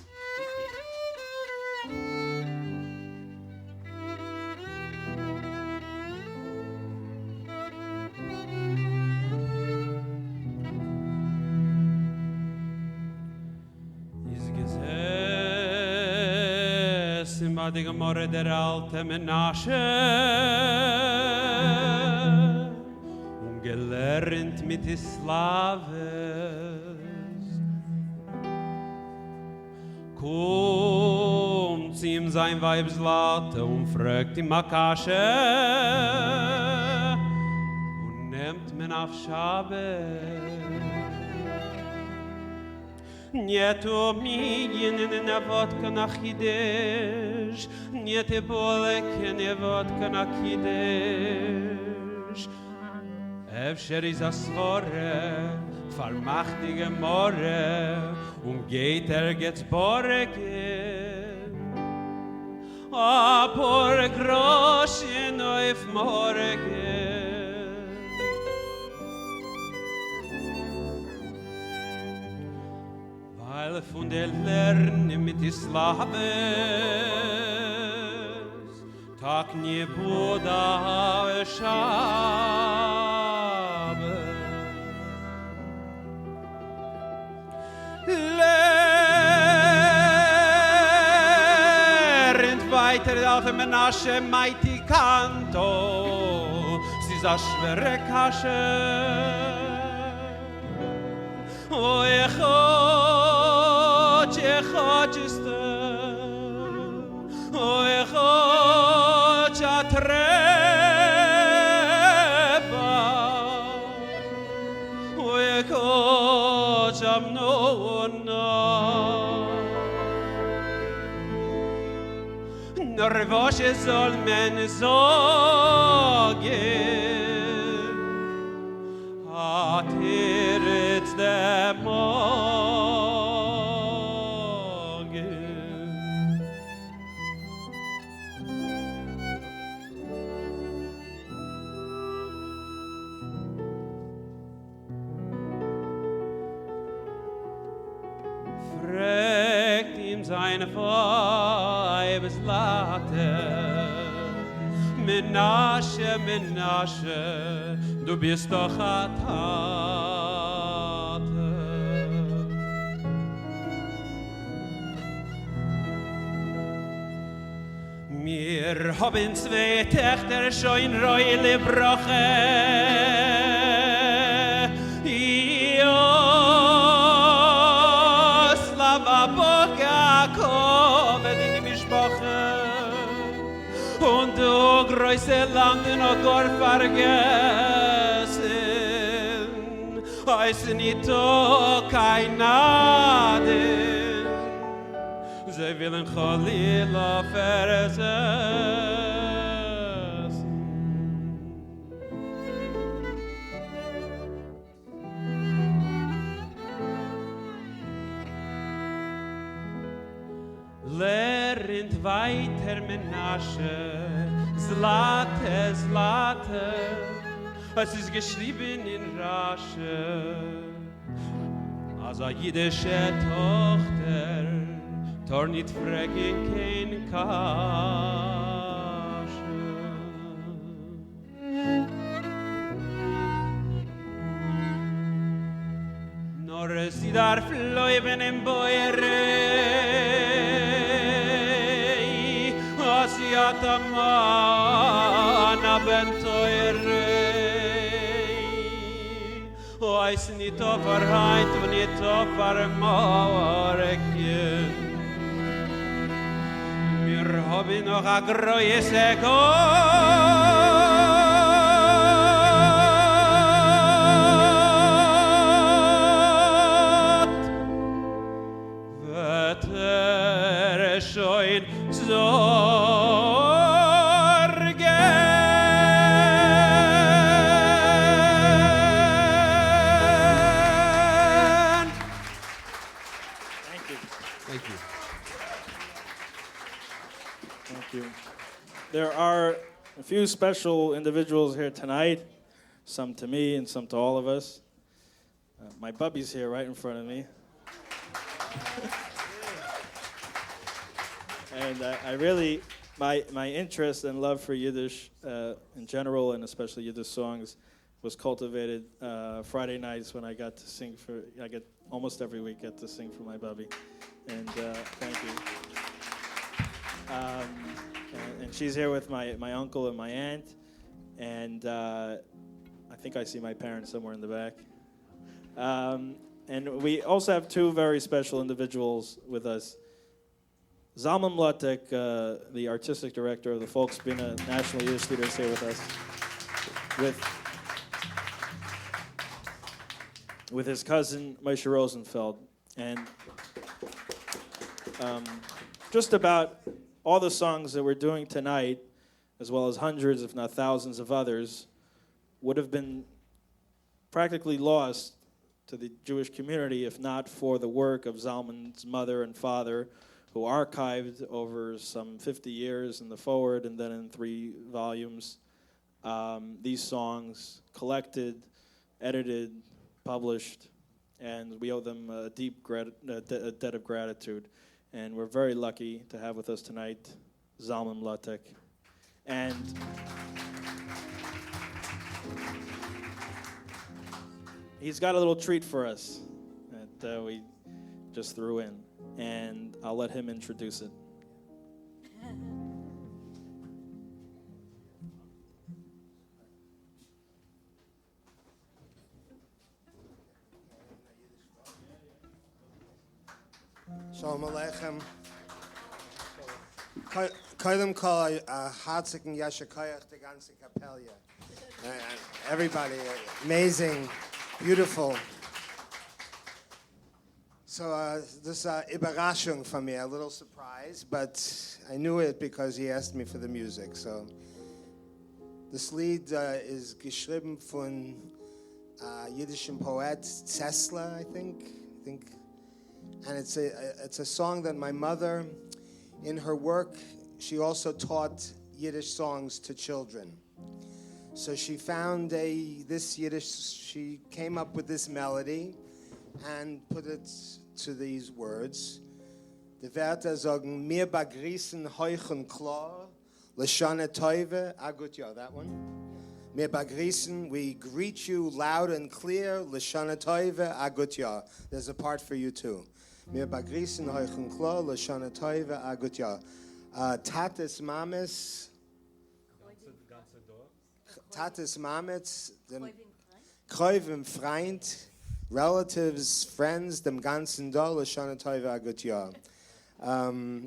Die Gemorre der alte Menashe gelernt mit die Slaves kommt sie ihm sein Weib Zlata und fragt ihm Makashe und nimmt men auf Shabbos Nieto mi na vodka na chidesh, niete bolek ne vodka na chidesh. Efsher is a svore, vermachtige Morre, geht gets borge. A por grosh neuf morge. Weil von der Lerne mit die Slaves tak nie Buddha Schabe lernt weiter auf Menashe mighty Cantor sie ist a schwere Kasche oh Echot ist o echot treba o echot amnona nervosh Zalmen sagen atiret dem seine Weib Zlata Menashe, Menashe du bist doch a Tate Wir haben zwei Töchter schon reule Broche. Slava Boga kommen in die Mischbache. Und du größe Land noch gar vergessen. Heißt nicht kein Naden. Sie willen Chalila versessen. Lernt weiter Menasche, Zlate, Zlate, es ist geschrieben in Rasche, als eine jüdische Tochter, tor nicht fragen kein Kasche. Nor sie darf leuben im Boerei, als sie hat am Mann abenteurei. Weiß nicht auf Heid und nicht auf Mauerchen. Wir haben noch a große Gott. Wird schon sorgen. Thank you. Thank you. Thank you. There are a few special individuals here tonight, some to me and some to all of us. My bubby's here right in front of me. And I really, my interest and love for Yiddish in general, and especially Yiddish songs, was cultivated Friday nights when I got to sing for, I get almost every week get to sing for my bubby. And thank you. And she's here with my uncle and my aunt, and I think I see my parents somewhere in the back. And we also have two very special individuals with us. Zalmen Mlotek, the artistic director of the Volksbühne National Yiddish Theater, is here with us, with his cousin Moshe Rosenfeld, and just about all the songs that we're doing tonight, as well as hundreds, if not thousands of others, would have been practically lost to the Jewish community if not for the work of Zalman's mother and father, who archived over some 50 years in the forward and then in 3 volumes these songs, collected, edited, published, and we owe them a deep debt of gratitude. And we're very lucky to have with us tonight Zalmen Mlotek. And he's got a little treat for us that we just threw in. And I'll let him introduce it. Shalom Aleichem. Koidem kol hartzigen yashikoyach the ganze Kapelle. Everybody, amazing, beautiful. So this Überraschung for me, a little surprise, but I knew it because he asked me for the music. So this Lied is geschrieben von Yiddishim poet Zisl, I think, and it's a song that my mother, in her work, she also taught Yiddish songs to children. So she found this Yiddish. She came up with this melody and put it to these words. The Wörter sagen, mir begrüßen heuch und klar, Lashana Teuve, Agut Ya, that one. Mir begrüßen, we greet you loud and clear, Lashana Teuve, Agut Ya. There's a part for you too. Mir begrüßen heuch und klar, Lashana Teuve, Agut Ya. Tatis Mamis, dem Kreuven Freund, relatives, friends, dem ganzen Dor, Lashana Tova Agut Yah.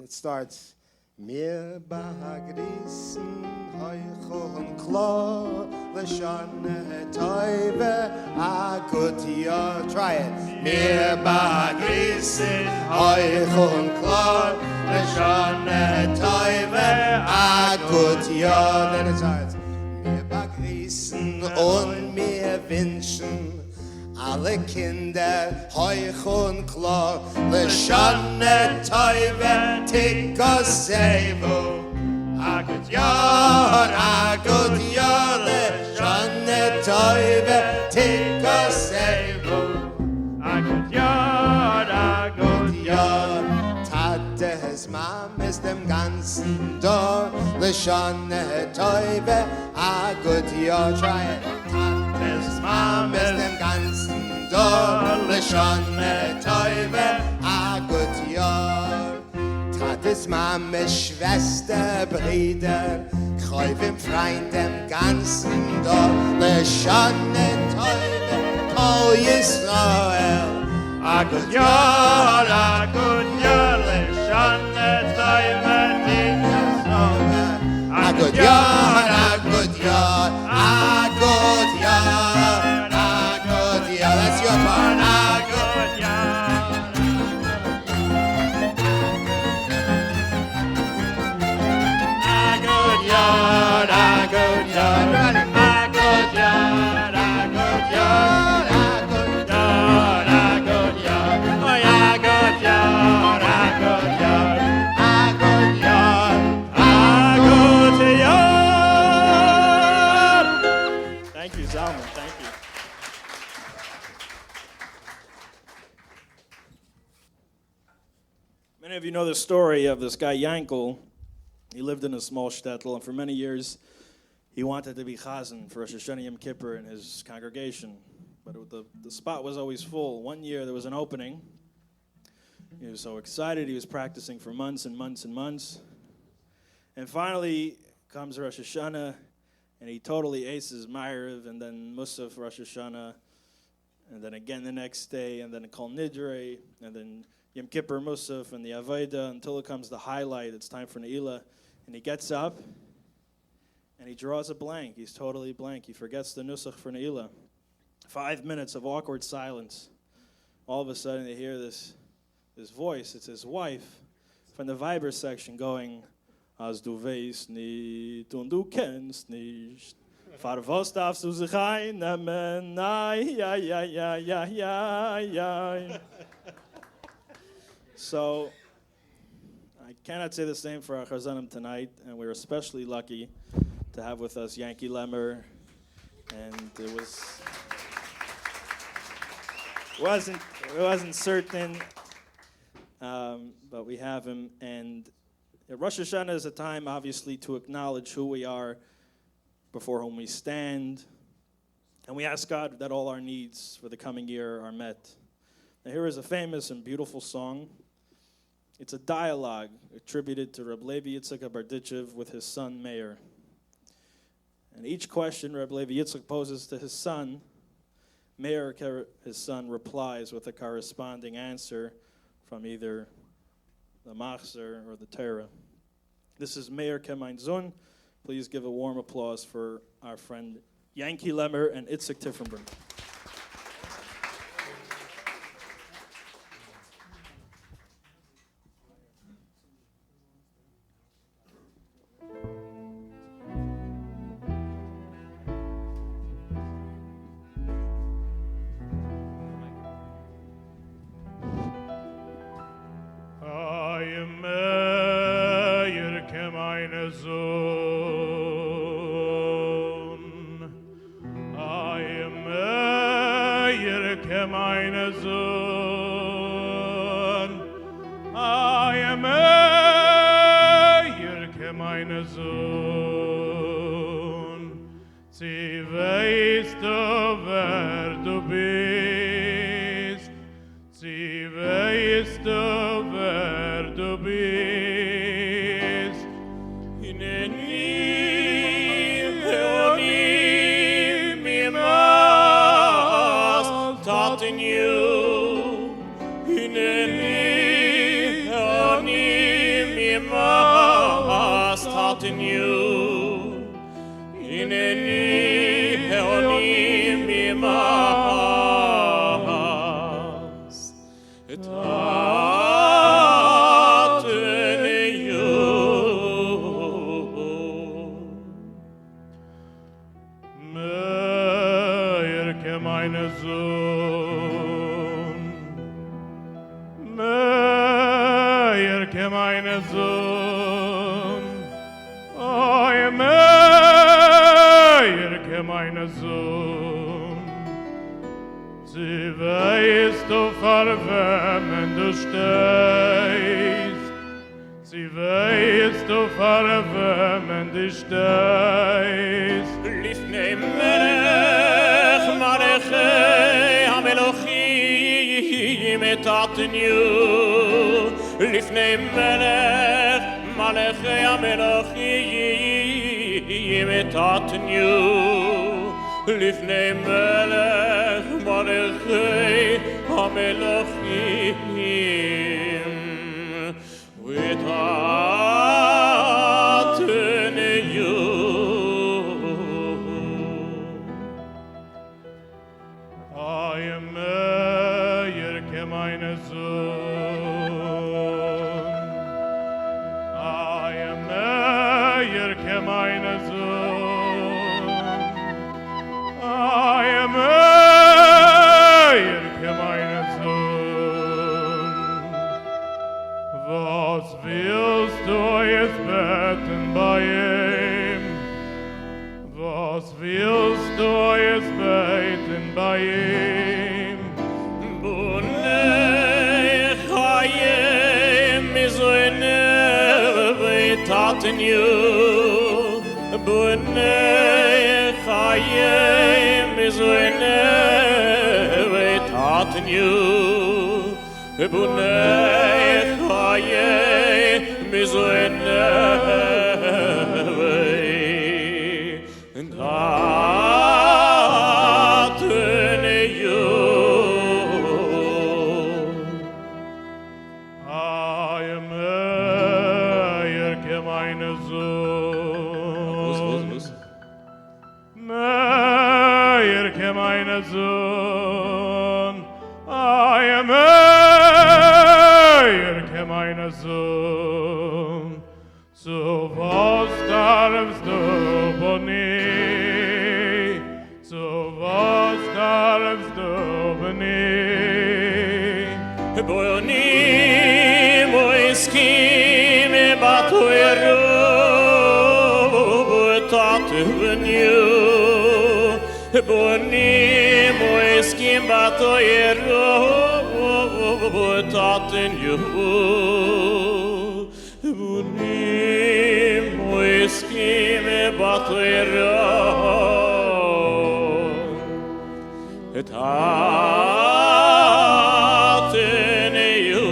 It starts, Mir bagrisen heuchon klar, Lashana Tova Agut Yah. Try it. Mir bagrisen heuchon klar, Lashana Tova Agut Yah. Then it starts, Mir bagrisen und mir wünschen, alle Kinder heuchon klar, Lashana Tova Tikosevo. Agut Yah, Lashana Tova Tikosevo. Agut Yah, Tates Mamis dem ganzen Dor, Lashana Tova Agut Yah. Try it. Tates Mamis dem ganzen Dor, Lashana Tova Agut Yah. Tates Mamis Schwester, Brüder, Kreuven Freund dem ganzen Dor, Lashana Tova Kol Yisroel. Agut Yah, Lashana Tova Tikosevo. Agut Yah, Agut Yah, Agut Yah, Agut Yah. That's your part. Agut Yah. Agut Yah, Agut Yah, Agut Yah, Agut Yah, Agut Yah, Agut Yah, oh yeah, Agut Yah, Agut Yah, Agut Yah, Agut Yah. Thank you, Zalmen. Thank you. Many of you know the story of this guy Yanky. He lived in a small shtetl, and for many years he wanted to be chazan for Rosh Hashanah Yom Kippur in his congregation, but the spot was always full. One year there was an opening. He was so excited. He was practicing for months and months and months, and finally comes Rosh Hashanah, and he totally aces Ma'ariv, and then Musaf Rosh Hashanah, and then again the next day, and then Kol Nidre, and then Yom Kippur Musaf, and the Avodah, until it comes the highlight. It's time for Ne'ilah, and he gets up, and he draws a blank. He's totally blank. He forgets the Nusach for Ne'ilah. 5 minutes of awkward silence. All of a sudden, they hear this voice. It's his wife from the Viber section going, As du weißt nicht und du kennst nicht, Far was darfst du sich einnehmen? Ay, ay, ay, ay, ay, ay, ay. So, I cannot say the same for our chazanim tonight, and we're especially lucky to have with us Yanky Lemmer, and it wasn't certain, but we have him. And Rosh Hashanah is a time, obviously, to acknowledge who we are, before whom we stand, and we ask God that all our needs for the coming year are met. Now, here is a famous and beautiful song. It's a dialogue attributed to Reb Leib Yitzchak Berditchev with his son Meir. And each question Reb Leib Yitzchak poses to his son, Meir, his son, replies with a corresponding answer from either the Machzer or the Torah. This is Meir Kemein Zun. Please give a warm applause for our friend Yanky Lemmer and Itzik Tiefenbrun. Sie weißt du, wer du bist. in you. Hineni ani mimas taught in you. Hineni ani mimas taught in you. Meir ke meine Sohn, Meir ke meine Sohn, Oy Meir ke meine Sohn. Sie weißt du vor wem du stehst, sie weißt du vor wem du stehst. Lifnei melech malechei hamelochim etaten you. Lifnei melech malechei hamelochim etaten you. Lifnei melech malechei hamelochim etaten you. Ayeh Meir ke meine Sohn, Ayeh Meir ke meine Sohn, Ayeh Meir ke meine Sohn. Was willst du jetzt beten bei ihm? Was willst du jetzt beten bei ihm? Bunei Chaim taten you. Bunei Chaim taten you. Bunei Chaim Sohn, Ayeh Meir ke meine Sohn, so was darfst du boni, so was darfst du boni, boni moiskim batoyru tatvenyu. Boni moiskim batoyru taten you. Boni moiskim batoyru taten you.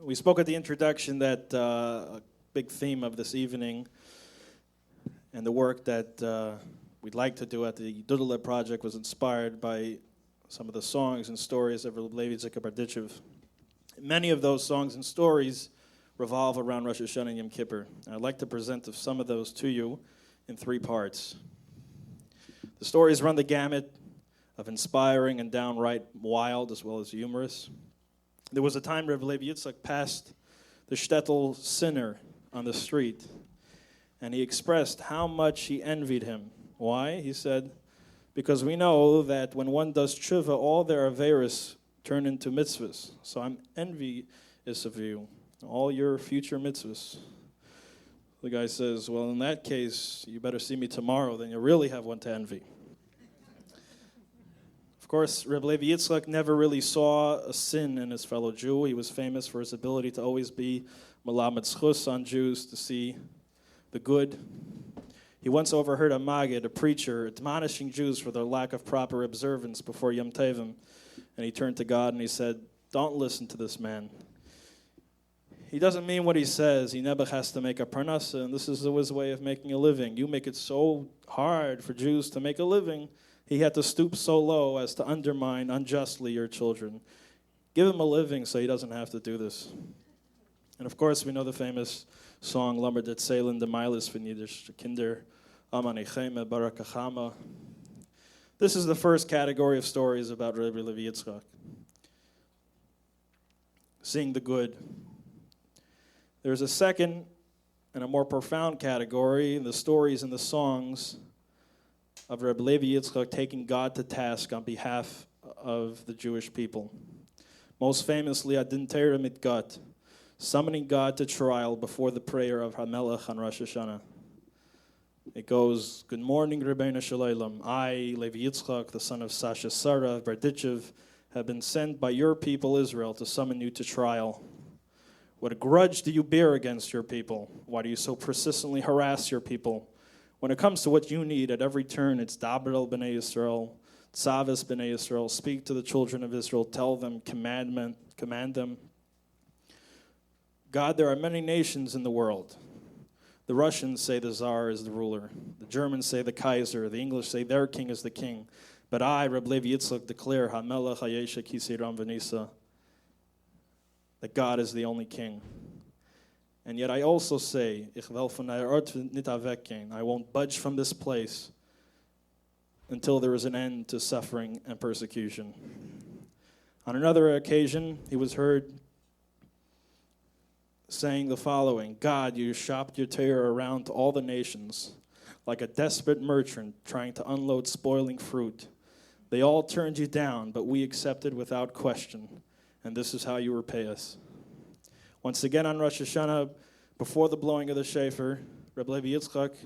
We spoke at the introduction that a big theme of this evening and the work that we'd like to do at the Doodle Project was inspired by some of the songs and stories of Leib Berditchev. Many of those songs and stories revolve around Rosh Hashanah and Yom Kippur. I'd like to present some of those to you in 3 parts. The stories run the gamut of inspiring and downright wild as well as humorous. There was a time Rev Leib Yitzchak passed the Shtetl sinner on the street, and he expressed how much he envied him. Why? He said, because we know that when one does tshuva, all their averis turn into mitzvahs. So I'm envious of you, all your future mitzvahs. The guy says, well, in that case, you better see me tomorrow, then you really have one to envy. Of course, Reb Leib Yitzchak never really saw a sin in his fellow Jew. He was famous for his ability to always be melamed zchus on Jews, to see the good. He once overheard a Maggid, a preacher, admonishing Jews for their lack of proper observance before Yom Tovim, and he turned to God and he said, "Don't listen to this man. He doesn't mean what he says. He never has to make a parnasa, and this is his way of making a living. You make it so hard for Jews to make a living. He had to stoop so low as to undermine unjustly your children. Give him a living so he doesn't have to do this." And of course, we know the famous song, Lemmer det Zalmen de Meiles von Yiddish Kinder, Amanecheme Barakachama. This is the first category of stories about Rabbi Levi Yitzchak. Seeing the good. There's a second and a more profound category, the stories and the songs of Rabbi Levi Yitzchak taking God to task on behalf of the Jewish people. Most famously, Adin Teira mit Gott, summoning God to trial before the prayer of HaMelech on Rosh Hashanah. It goes, "Good morning, Rebbeinu Shalom. I, Levi Yitzchak, the son of Sasha Sarah of Berdichev, have been sent by your people Israel to summon you to trial. What grudge do you bear against your people? Why do you so persistently harass your people? When it comes to what you need at every turn, it's Dabrel b'nei Yisrael, Tzavis b'nei Yisrael. Speak to the children of Israel, tell them, command them. God, there are many nations in the world. The Russians say the Tsar is the ruler. The Germans say the Kaiser. The English say their king is the king. But I, Reb Levi Yitzchak, declare HaMelech Ayeh Kisiram Venisa, that God is the only king. And yet I also say, Ich will von der Ort nicht weggehen. I won't budge from this place until there is an end to suffering and persecution." On another occasion, he was heard saying the following, "God, you shopped your terror around to all the nations, like a desperate merchant trying to unload spoiling fruit. They all turned you down, but we accepted without question, and this is how you repay us." Once again on Rosh Hashanah, before the blowing of the shofar, Reb Levi Yitzchak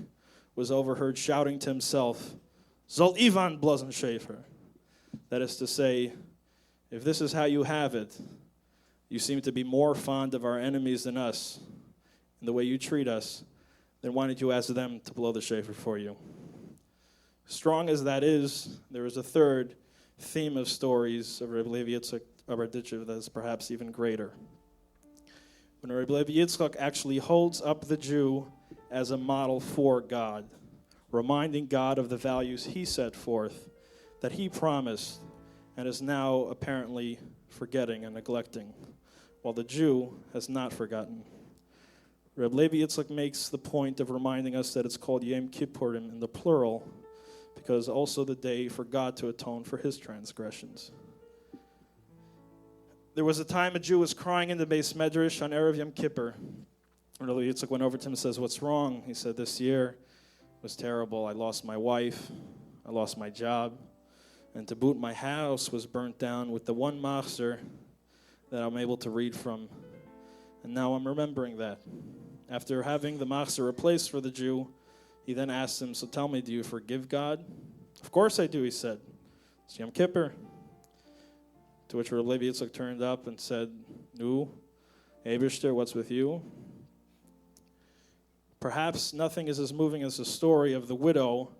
was overheard shouting to himself, "Zol Ivan blozen shofar." That is to say, if this is how you have it, you seem to be more fond of our enemies than us in the way you treat us, then why don't you ask them to blow the shofar for you? Strong as that is, there is a third theme of stories of Reb Levi Yitzchak of Berdichev that is perhaps even greater. When Reb Levi Yitzchak actually holds up the Jew as a model for God, reminding God of the values he set forth, that he promised, and is now apparently forgetting and neglecting, while the Jew has not forgotten. Reb Levi Yitzchak makes the point of reminding us that it's called Yom Kippurim in the plural, because also the day for God to atone for his transgressions. There was a time a Jew was crying in the Beis Medrash on Erev Yom Kippur. Reb Levi Yitzchak went over to him and says, "What's wrong?" He said, "This year was terrible. I lost my wife. I lost my job. And to boot, my house was burnt down with the one machzer that I'm able to read from. And now I'm remembering that." After having the machzer replaced for the Jew, he then asked him, "So tell me, do you forgive God?" "Of course I do," he said. "It's Yom Kippur." To which Reb Levi Yitzchak turned up and said, "Nu, Eibishter, what's with you?" Perhaps nothing is as moving as the story of the widow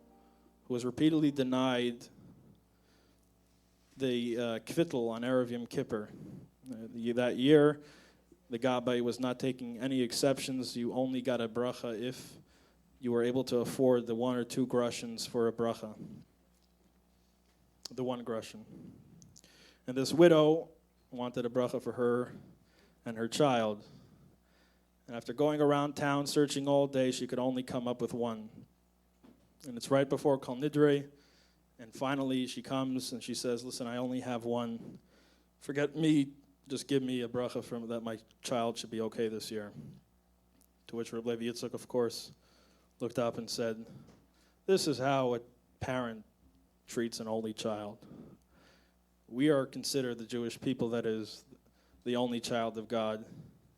who was repeatedly denied the kvittel on Erev Yom Kippur. That year, the Gabbai was not taking any exceptions. You only got a bracha if you were able to afford the 1 or 2 groshens for a bracha. The 1 groshen. And this widow wanted a bracha for her and her child. And after going around town searching all day, she could only come up with 1. And it's right before Kol Nidre. And finally, she comes and she says, "Listen, I only have 1. Forget me. Just give me a bracha from that my child should be okay this year." To which Reb Levi Yitzchak, of course, looked up and said, "This is how a parent treats an only child. We are considered the Jewish people, that is, the only child of God,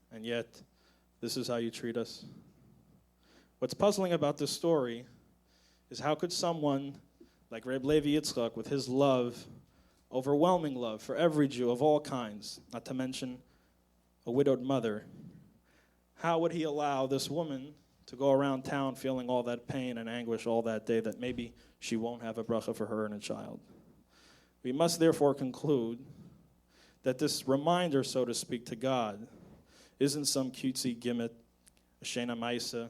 and yet this is how you treat us." What's puzzling about this story is how could someone like Reb Levi Yitzchak, with his love, overwhelming love for every Jew of all kinds, not to mention a widowed mother, how would he allow this woman to go around town feeling all that pain and anguish all that day that maybe she won't have a bracha for her and a child. We must therefore conclude that this reminder, so to speak, to God isn't some cutesy gimmick, a shena maisa,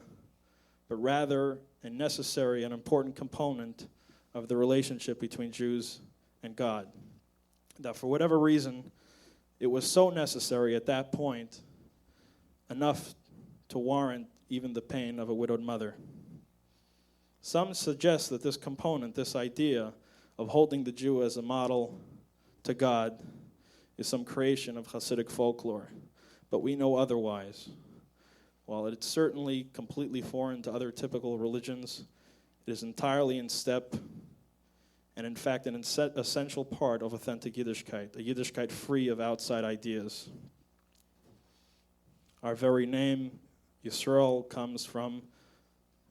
but rather a necessary and important component of the relationship between Jews and God. That for whatever reason, it was so necessary at that point, enough to warrant even the pain of a widowed mother. Some suggest that this component, this idea of holding the Jew as a model to God, is some creation of Hasidic folklore, but we know otherwise. While it's certainly completely foreign to other typical religions, it is entirely in step and in fact an essential part of authentic Yiddishkeit, a Yiddishkeit free of outside ideas. Our very name, Yisroel, comes from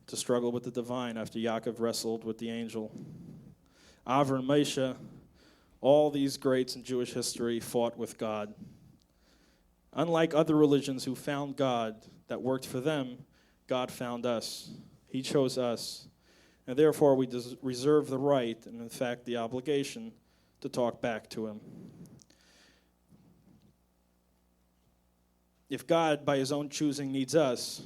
to struggle with the divine after Yaakov wrestled with the angel. Avremi, all these greats in Jewish history fought with God. Unlike other religions who found God that worked for them, God found us. He chose us. And therefore we reserve the right, and in fact the obligation, to talk back to him. If God, by his own choosing, needs us,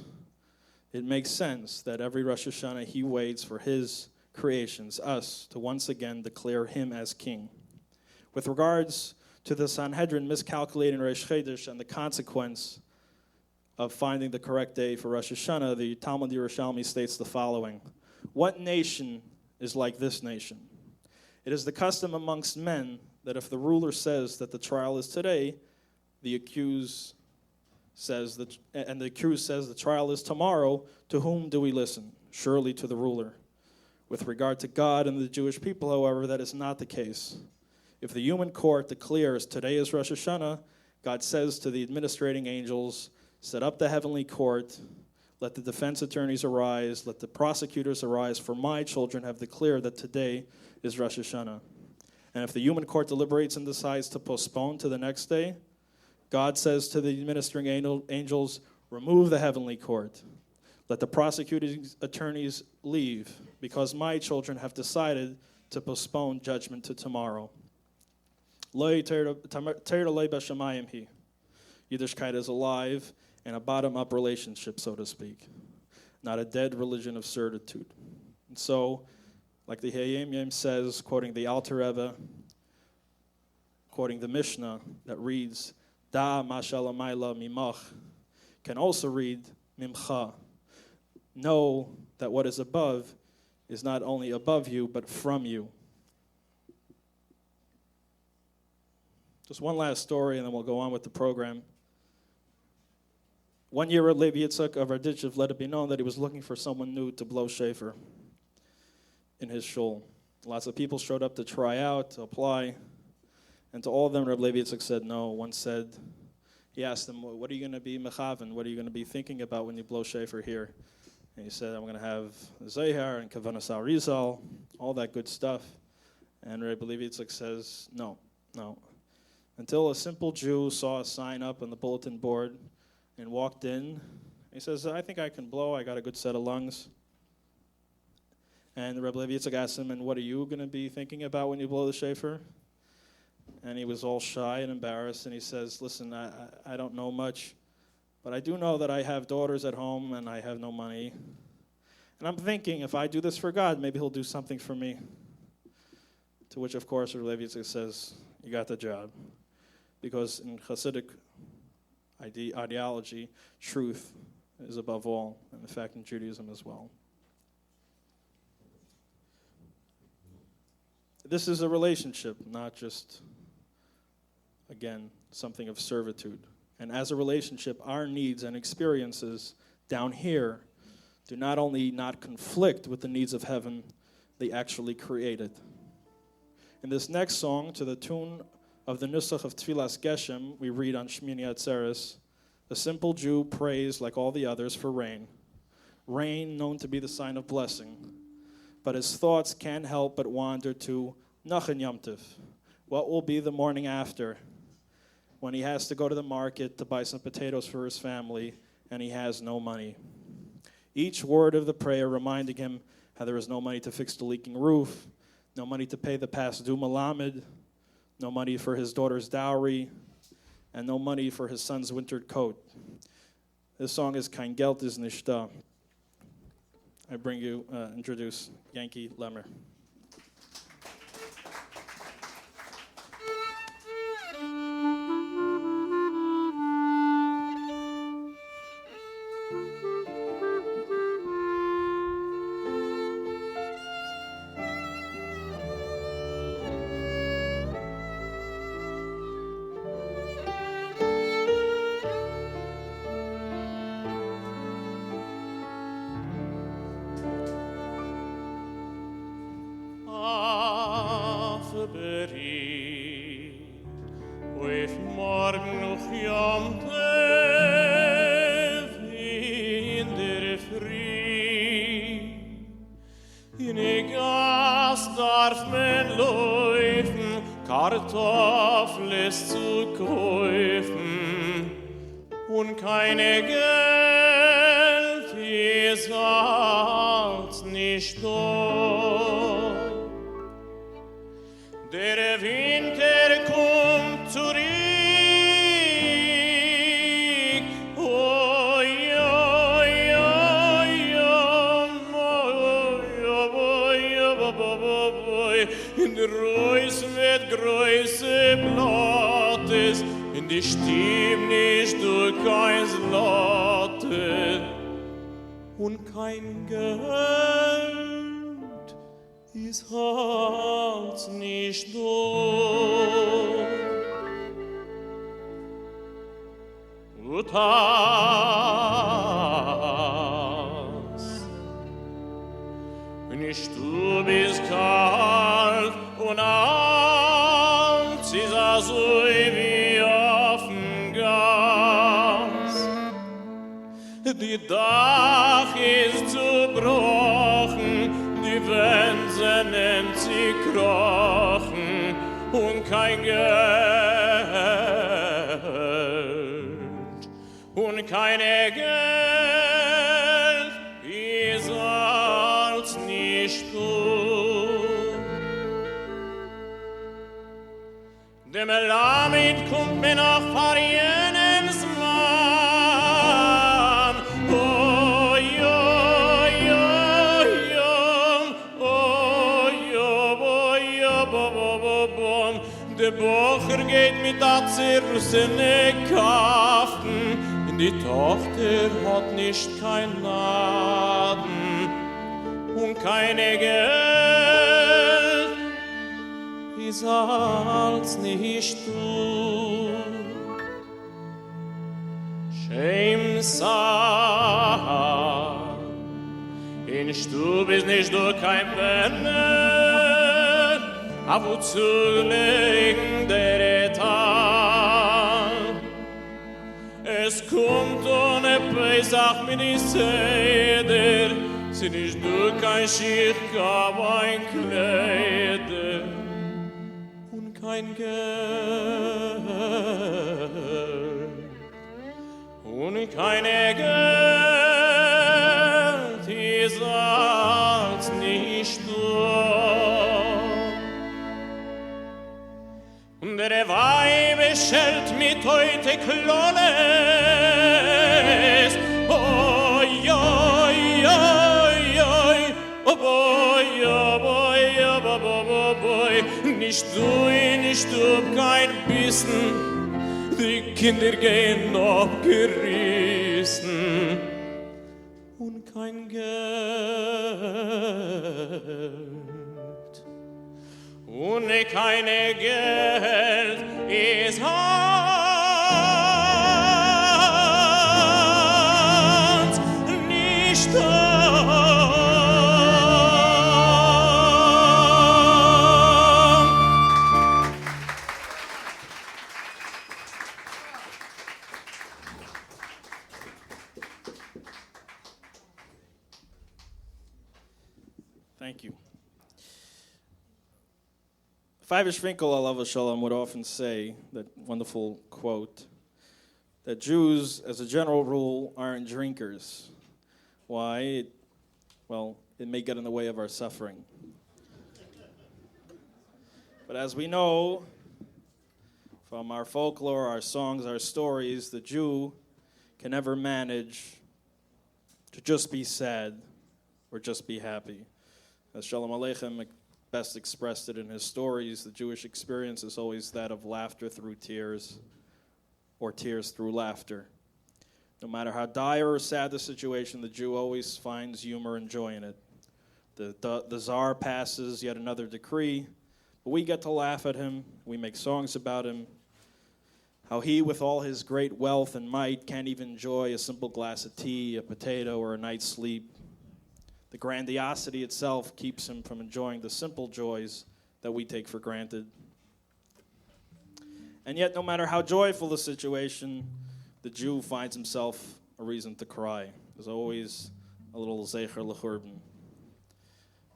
it makes sense that every Rosh Hashanah he waits for his creations, us, to once again declare him as king. With regards to the Sanhedrin miscalculating Rosh Chodesh and the consequence of finding the correct day for Rosh Hashanah, the Talmud Yerushalmi states the following: what nation is like this nation? It is the custom amongst men that if the ruler says that the trial is today, the accused says the trial is tomorrow, to whom do we listen? Surely to the ruler. With regard to God and the Jewish people, however, that is not the case. If the human court declares today is Rosh Hashanah, God says to the administrating angels, set up the heavenly court, let the defense attorneys arise, let the prosecutors arise, for my children have declared that today is Rosh Hashanah. And if the human court deliberates and decides to postpone to the next day, God says to the administering angels, remove the heavenly court. Let the prosecuting attorneys leave, because my children have decided to postpone judgment to tomorrow. Yiddishkeit is alive and a bottom-up relationship, so to speak, not a dead religion of certitude. And so, like the Hayim says, quoting the Alter Rebbe, quoting the Mishnah that reads, Da mashalamayla mimach, can also read mimcha. Know that what is above is not only above you, but from you. Just one last story, and then we'll go on with the program. One year, Leib Yitzchak of Arditchev let it be known that he was looking for someone new to blow shofar in his shul. Lots of people showed up to try out, to apply, and to all of them, Leib Yitzchak said no. One said, he asked them, what are you going to be mechaven? What are you going to be thinking about when you blow shofar here? And he said, I'm going to have Zehar and Kavanas Arizal, all that good stuff. And Leib Yitzchak says, no. Until a simple Jew saw a sign up on the bulletin board and walked in. He says, I think I can blow. I got a good set of lungs. And Leib Yitzchak asked him, and what are you going to be thinking about when you blow the shofar? And he was all shy and embarrassed, and he says, listen, I don't know much, but I do know that I have daughters at home and I have no money. And I'm thinking, if I do this for God, maybe he'll do something for me. To which, of course, Leib Yitzchak says, you got the job. Because in Hasidic ideology, truth is above all, and in fact in Judaism as well. This is a relationship, not just, again, something of servitude. And as a relationship, our needs and experiences down here do not only not conflict with the needs of heaven, they actually create it. In this next song, to the tune of the Nusach of Tfilas Geshem, we read on Shmini Atzeres, the simple Jew prays, like all the others, for rain. Rain known to be the sign of blessing. But his thoughts can't help but wander to Nachen Yom Tov. What will be the morning after, when he has to go to the market to buy some potatoes for his family and he has no money? each word of the prayer reminding him how there is no money to fix the leaking roof, no money to pay the past due Malamed, no money for his daughter's dowry, and no money for his son's wintered coat. This song is Kein Geld ist nicht da. I bring you, introduce Yanky, Lemmer. Bocher geht mit der zerrissene Kaften, die Tochter hat nicht kein Laden und keine Geld, ist als nicht du. Shame sa, in Stub ist nicht du kein Penner, aber wozu legen der Tag? Es kommt ohne Pesach mit die Seder, sind nicht du kein Schicht, aber ein Kleider und kein Geld und keine Geld ist als nicht da. Und der Weibe schellt mit heute Klolles. Oh, joi, joi, joi. Oh, boy, oh, boy, oh, boy, oh, boy. Nicht du, kein Bissen. Die Kinder gehen abgerissen. Und kein Geld. Und keine Geld ist Hans nicht da. Thank you. Feivish Finkel, Alav Shalom, would often say, that wonderful quote, that Jews, as a general rule, aren't drinkers. Why? Well, it may get in the way of our suffering. But as we know from our folklore, our songs, our stories, the Jew can never manage to just be sad or just be happy. As Shalom Aleichem best expressed it in his stories, the Jewish experience is always that of laughter through tears or tears through laughter. No matter how dire or sad the situation, the Jew always finds humor and joy in it. The Tsar passes yet another decree, but we get to laugh at him. We make songs about him. How he, with all his great wealth and might, can't even enjoy a simple glass of tea, a potato, or a night's sleep. The grandiosity itself keeps him from enjoying the simple joys that we take for granted. And yet, no matter how joyful the situation, the Jew finds himself a reason to cry. There's always a little zecher l'churban.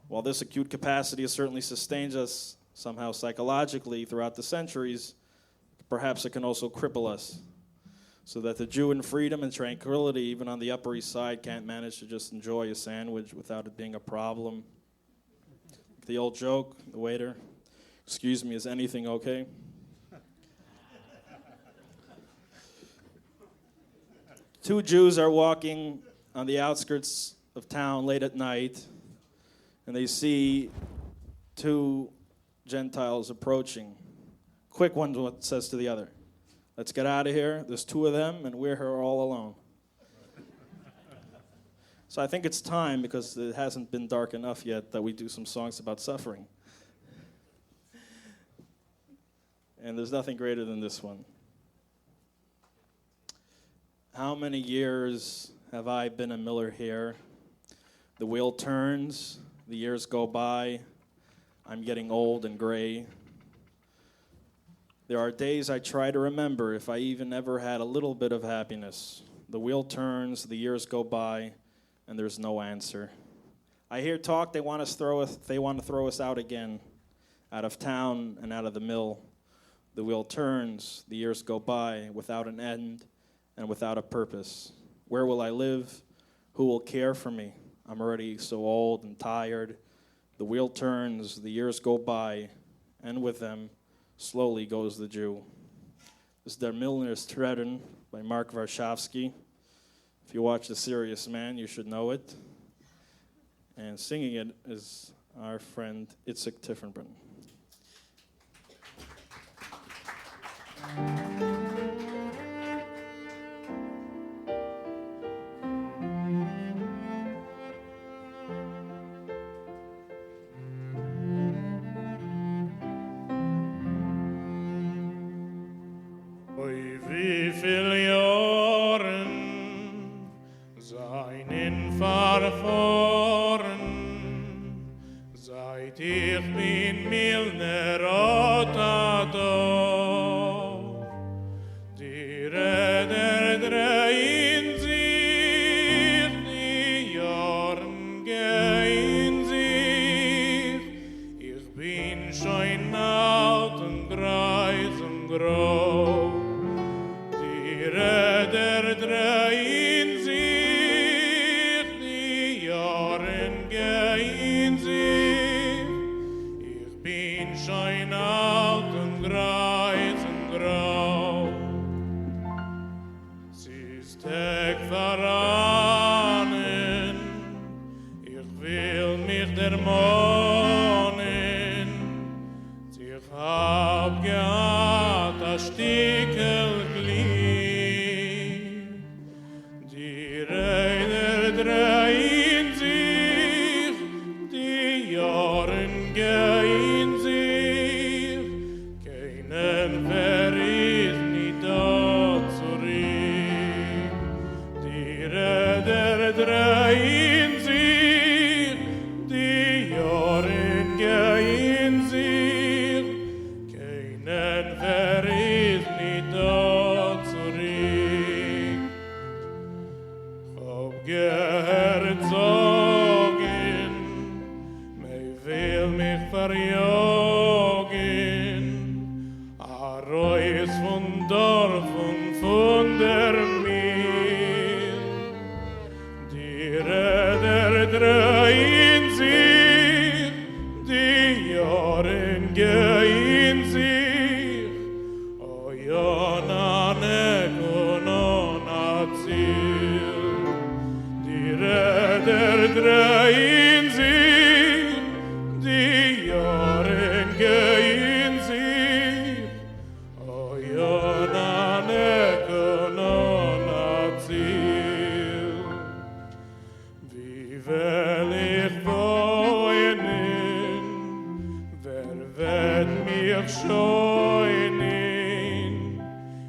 While this acute capacity has certainly sustained us somehow psychologically throughout the centuries, perhaps it can also cripple us, so that the Jew in freedom and tranquility, even on the Upper East Side, can't manage to just enjoy a sandwich without it being a problem. The old joke, the waiter, "Excuse me, is anything okay?" Two Jews are walking on the outskirts of town late at night, and they see two Gentiles approaching. Quick one says to the other, "Let's get out of here. There's two of them, and we're here all alone." So I think it's time, because it hasn't been dark enough yet, that we do some songs about suffering. And there's nothing greater than this one. How many years have I been a miller here? The wheel turns, the years go by, I'm getting old and gray. There are days I try to remember if I even ever had a little bit of happiness. The wheel turns, the years go by, and there's no answer. I hear talk, they want to throw us out again, out of town and out of the mill. The wheel turns, the years go by, without an end and without a purpose. Where will I live? Who will care for me? I'm already so old and tired. The wheel turns, the years go by, and with them, slowly goes the Jew. This is Der Milner's Treden by Mark Warshawski. If you watch The Serious Man, you should know it. And singing it is our friend Itzik Tiefenbrun. Dire drehen sich, die Jahren gehen sich. Oh ja, na Nakht, na Zisl. Wie will ich wohnen, wer wird mich scheunen?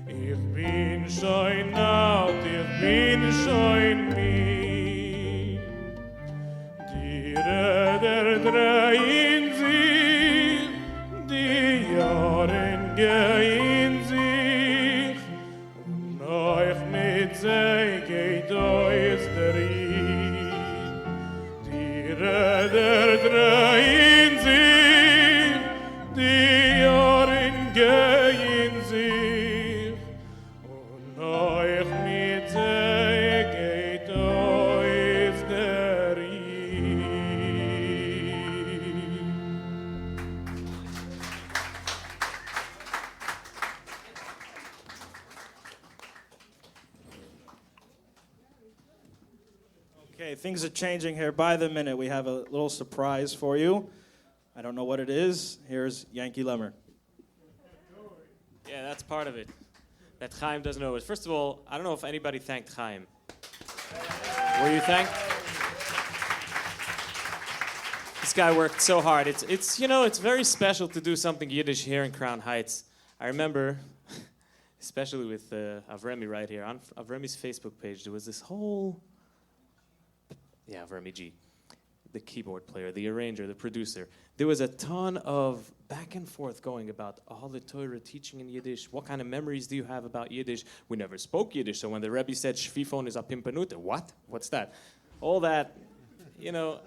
Ich bin schon alt, ich bin schon min. Die Räder drehen sich, die Jahren gehen sich, und euch mit sie geht euch der Ried. Die Räder drehen sich, die Jahren gehen sich, und euch mit sie geht euch der Ried. Okay, things are changing here by the minute. We have a little surprise for you. I don't know what it is. Here's Yanky Lemmer. Yeah, that's part of it. That Chaim doesn't know it. First of all, I don't know if anybody thanked Chaim. Were you thanked? This guy worked so hard. It's you know, it's very special to do something Yiddish here in Crown Heights. I remember, especially with Avremi right here, on Avremi's Facebook page, there was this whole, Avremi G, the keyboard player, the arranger, the producer. There was a ton of back and forth going about all the Torah teaching in Yiddish. What kind of memories do you have about Yiddish? We never spoke Yiddish, so when the Rebbe said Shvifon is a pimpanute, what? What's that? All that, you know.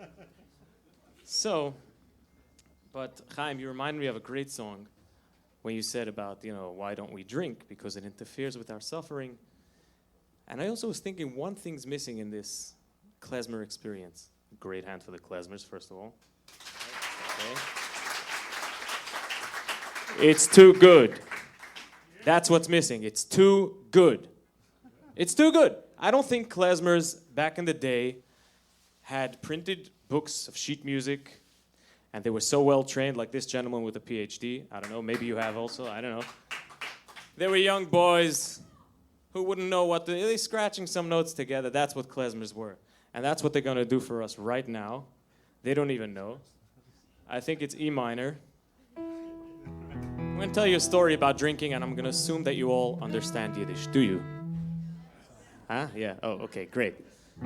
So, but Chaim, you remind me of a great song when you said about, you know, why don't we drink? Because it interferes with our suffering. And I also was thinking one thing's missing in this klezmer experience. Great hand for the klezmers, first of all. Okay. It's too good. That's what's missing. It's too good. It's too good. I don't think klezmers back in the day had printed books of sheet music, and they were so well trained, like this gentleman with a PhD. I don't know, maybe you have also, I don't know. They were young boys who wouldn't know what they're scratching some notes together. That's what klezmers were. And that's what they're going to do for us right now. They don't even know. I think it's E minor. I'm going to tell you a story about drinking, and I'm going to assume that you all understand Yiddish. Do you? Huh? Yeah. Oh, okay, great.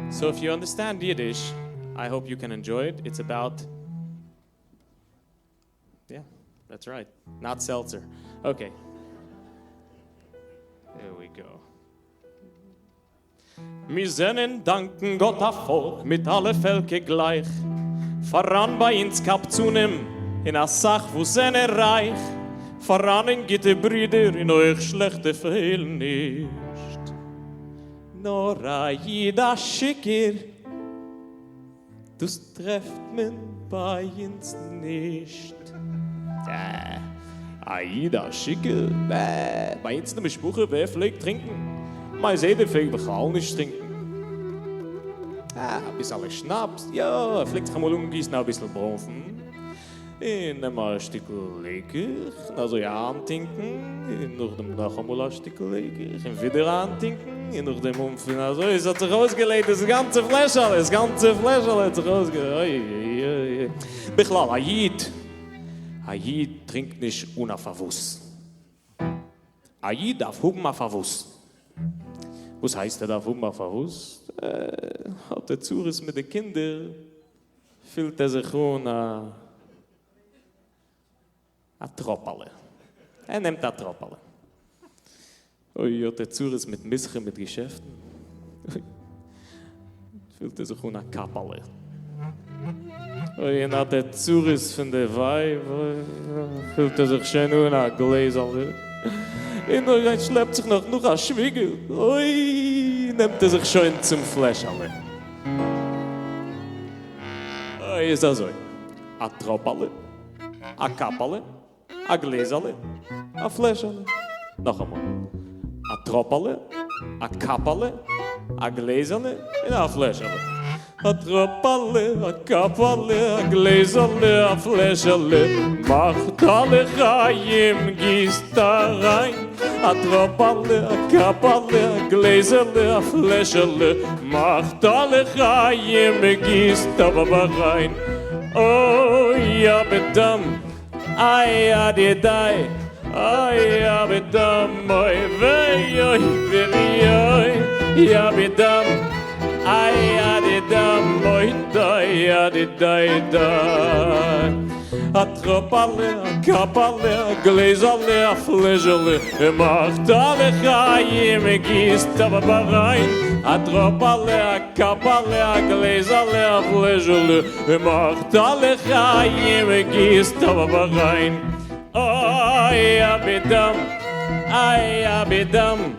So if you understand Yiddish, I hope you can enjoy it. It's about... Yeah, that's right. Not seltzer. Okay. There we go. Wir sennen danken Gott a Volk mit alle Völker gleich. Voran bei uns kap zunem in a Sach wo sene reich. Voran in gitte Brüder in euch schlechte Fehl nicht. Nor a jida Schicker, das trefft man bei uns nicht. A jida Schicker, bei uns ne Bespuche, wer pflegt trinken? Maar zeder fliegt begal nicht trinken. Ein bisschen Schnaps, ja, fliegt mal umgießen, ein bisschen Bronfen. Und dann mal ein Stück lecker, also ja antinken, und noch dem noch einmal ein Stück lecker, und wieder antinken, und noch dem Umfen, also es hat sich rausgelegt, das ganze Fläschel hat sich rausgelegt. Bechlal, Ayid trinkt nicht ohne Verwuss. Ayid darf huben auf Verwuss. Was heißt darf huben auf Verwuss? Hat der Zures mit den Kindern, fühlt sich schon a Tropperle. Nimmt a Tropperle. Oi, hat der Zures mit Mischen, mit Geschäften. Fühlt sich schon a Kapperle. Oi, und hat der Zures von der Weib, fühlt sich schön a Gläserle. Und er schleppt sich noch ein Schwiegel. Oi, nimmt sich schön zum Fläschale. Oi, ist das so. A Tropperle, a Kapperle, a Gläserle, a Fläschale. Noch einmal. A Tropperle, a Kapperle, a Gläserle und a Fläschale. a Tropale, a Kapale, a Gläserle, a Fläschele, macht alle Chaim, gießt da rein. A Tropale, a Kapale, a Gläserle, a Fläschele, macht alle Chaim, gießt aber rein. Oh, ja, bedam, ay, adidai, ay, ja, bedam, oi, vei, oi, vei, oi, ja, bedam, ay, adidam, oi, dai, adidai, dai. A Tropale, a Kapale, a Gläserle, a Fläschele, macht alle Chaim, gießt aber rein. A Tropale, a Kapale, a Gläserle, a Fläschele, macht alle Chaim, gießt aber rein. Ay, abidam, ay, abidam,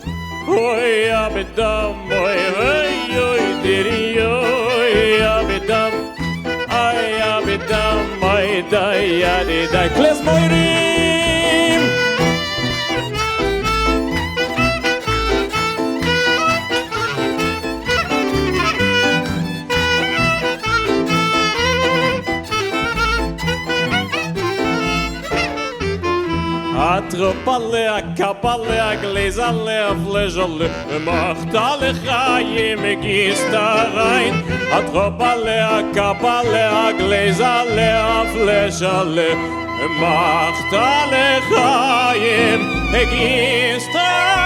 oy, abidam, oy, oy, oy, diri, oy, abidam, ay, abidam, ay, day, adi, day, kles moirim. A Tropale, a Kapale, a Gläserle, a Fläschele, macht alle Chaim, gießt da rein. A Tropale, a Kapale, a Gläserle, a Fläschele, macht alle Chaim, gießt da rein.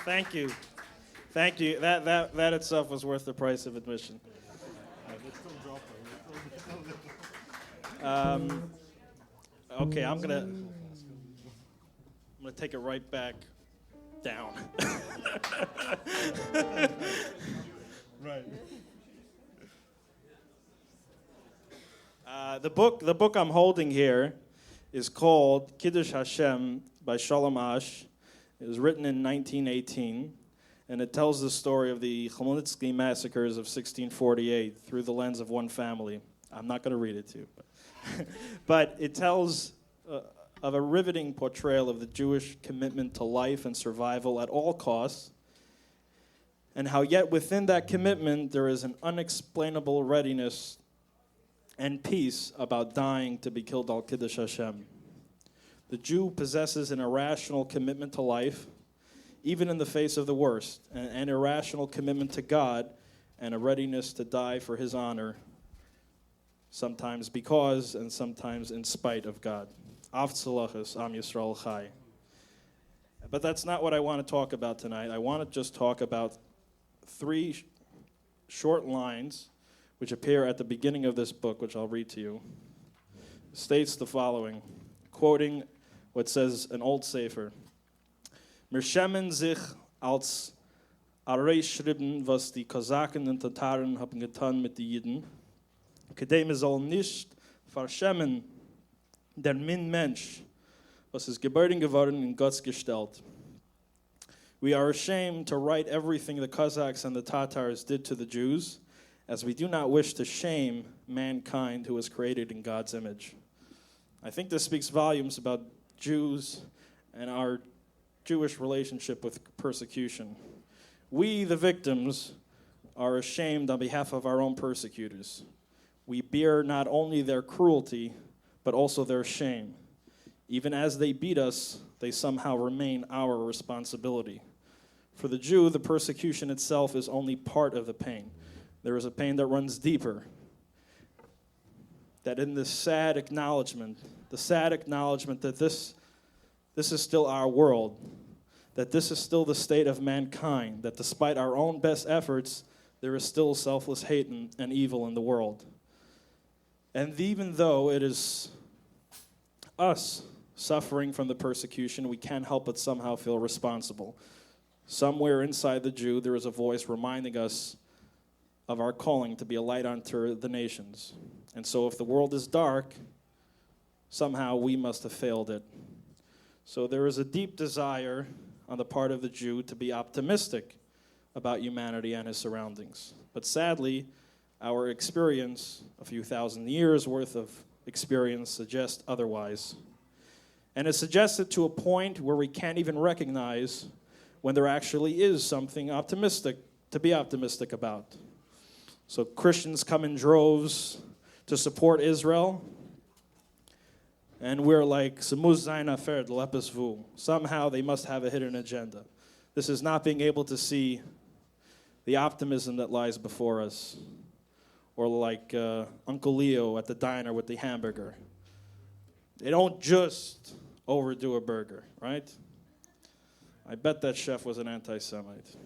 Thank you. Thank you. That itself was worth the price of admission. Okay, I'm gonna take it right back down. Right. The book I'm holding here is called Kiddush Hashem by Shalom Ash. It was written in 1918, and it tells the story of the Chmelnytsky massacres of 1648 through the lens of one family. I'm not going to read it to you, but it tells of a riveting portrayal of the Jewish commitment to life and survival at all costs, and how yet within that commitment there is an unexplainable readiness and peace about dying to be killed al Kiddush Hashem. The Jew possesses an irrational commitment to life, even in the face of the worst, an irrational commitment to God, and a readiness to die for his honor, sometimes because and sometimes in spite of God. Av tzalachas, Am Yisrael Chai. But that's not what I want to talk about tonight. I want to just talk about three short lines which appear at the beginning of this book, which I'll read to you. It states the following, quoting what says an old sefer. Mir schämen sich als schreiben, was die Kosaken und Tataren haben getan mit den Jiden. Kedem soll nicht verschämen der Mensch, was ist geboren geworden in Gottes gestellt. We are ashamed to write everything the Cossacks and the Tatars did to the Jews, as we do not wish to shame mankind who was created in God's image. I think this speaks volumes about Jews and our Jewish relationship with persecution. We, the victims, are ashamed on behalf of our own persecutors. We bear not only their cruelty, but also their shame. Even as they beat us, they somehow remain our responsibility. For the Jew, the persecution itself is only part of the pain. There is a pain that runs deeper. That in this sad acknowledgement, that this is still our world, that this is still the state of mankind, that despite our own best efforts, there is still selfless hate and evil in the world. And even though it is us suffering from the persecution, we can't help but somehow feel responsible. Somewhere inside the Jew, there is a voice reminding us of our calling to be a light unto the nations. And so if the world is dark, somehow we must have failed it. So there is a deep desire on the part of the Jew to be optimistic about humanity and his surroundings. But sadly, our experience, a few thousand years worth of experience, suggests otherwise. And it suggests it to a point where we can't even recognize when there actually is something optimistic to be optimistic about. So Christians come in droves to support Israel, and we're like, somehow they must have a hidden agenda. This is not being able to see the optimism that lies before us. Or like Uncle Leo at the diner with the hamburger. They don't just overdo a burger, right? I bet that chef was an anti-Semite.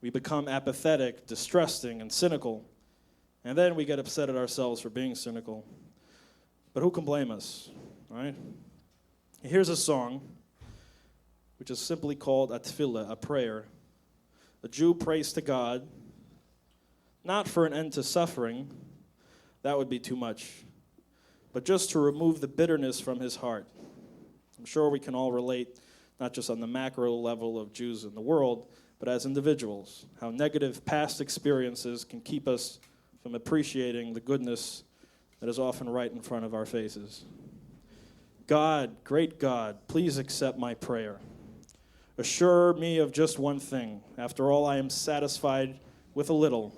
We become apathetic, distrusting, and cynical, and then we get upset at ourselves for being cynical. But who can blame us, right? Here's a song, which is simply called a tefillah, a prayer. A Jew prays to God, not for an end to suffering, that would be too much, but just to remove the bitterness from his heart. I'm sure we can all relate, not just on the macro level of Jews in the world, but as individuals, how negative past experiences can keep us from appreciating the goodness that is often right in front of our faces. God, great God, please accept my prayer. Assure me of just one thing. After all, I am satisfied with a little.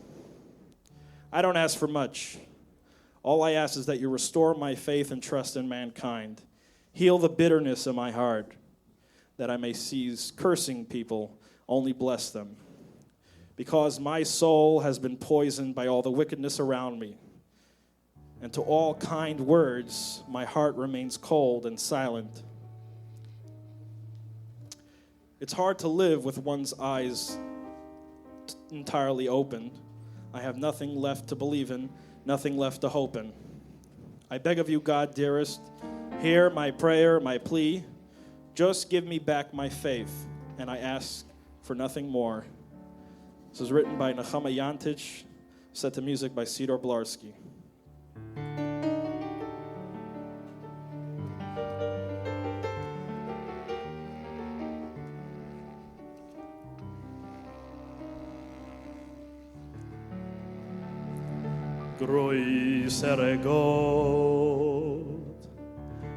I don't ask for much. All I ask is that you restore my faith and trust in mankind. Heal the bitterness in my heart, that I may cease cursing people, only bless them. Because my soul has been poisoned by all the wickedness around me. And to all kind words, my heart remains cold and silent. It's hard to live with one's eyes entirely opened. I have nothing left to believe in, nothing left to hope in. I beg of you, God, dearest, hear my prayer, my plea. Just give me back my faith, and I ask for nothing more. This is written by Nechama Yantich, set to music by Sidor Blarski. Größere Gott,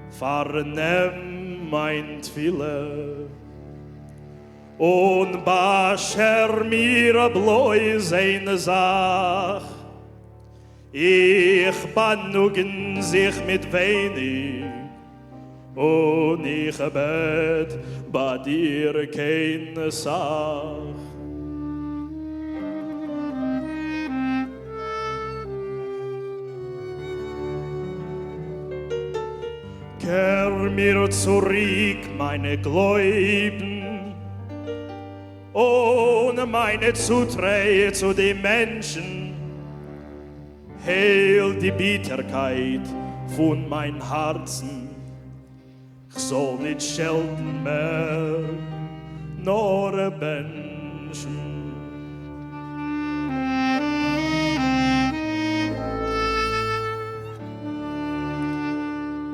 vernehm mein Tfile, und bascher mir bloß eine Sach. Ich benugen sich mit wenig, und ich bet bei dir keine Sach. Kehr mir zurück meine Gläuben ohne meine Zutreue zu den Menschen. Heil die Bitterkeit von mein Herzen. Ich soll nicht schelten mehr, nur Menschen.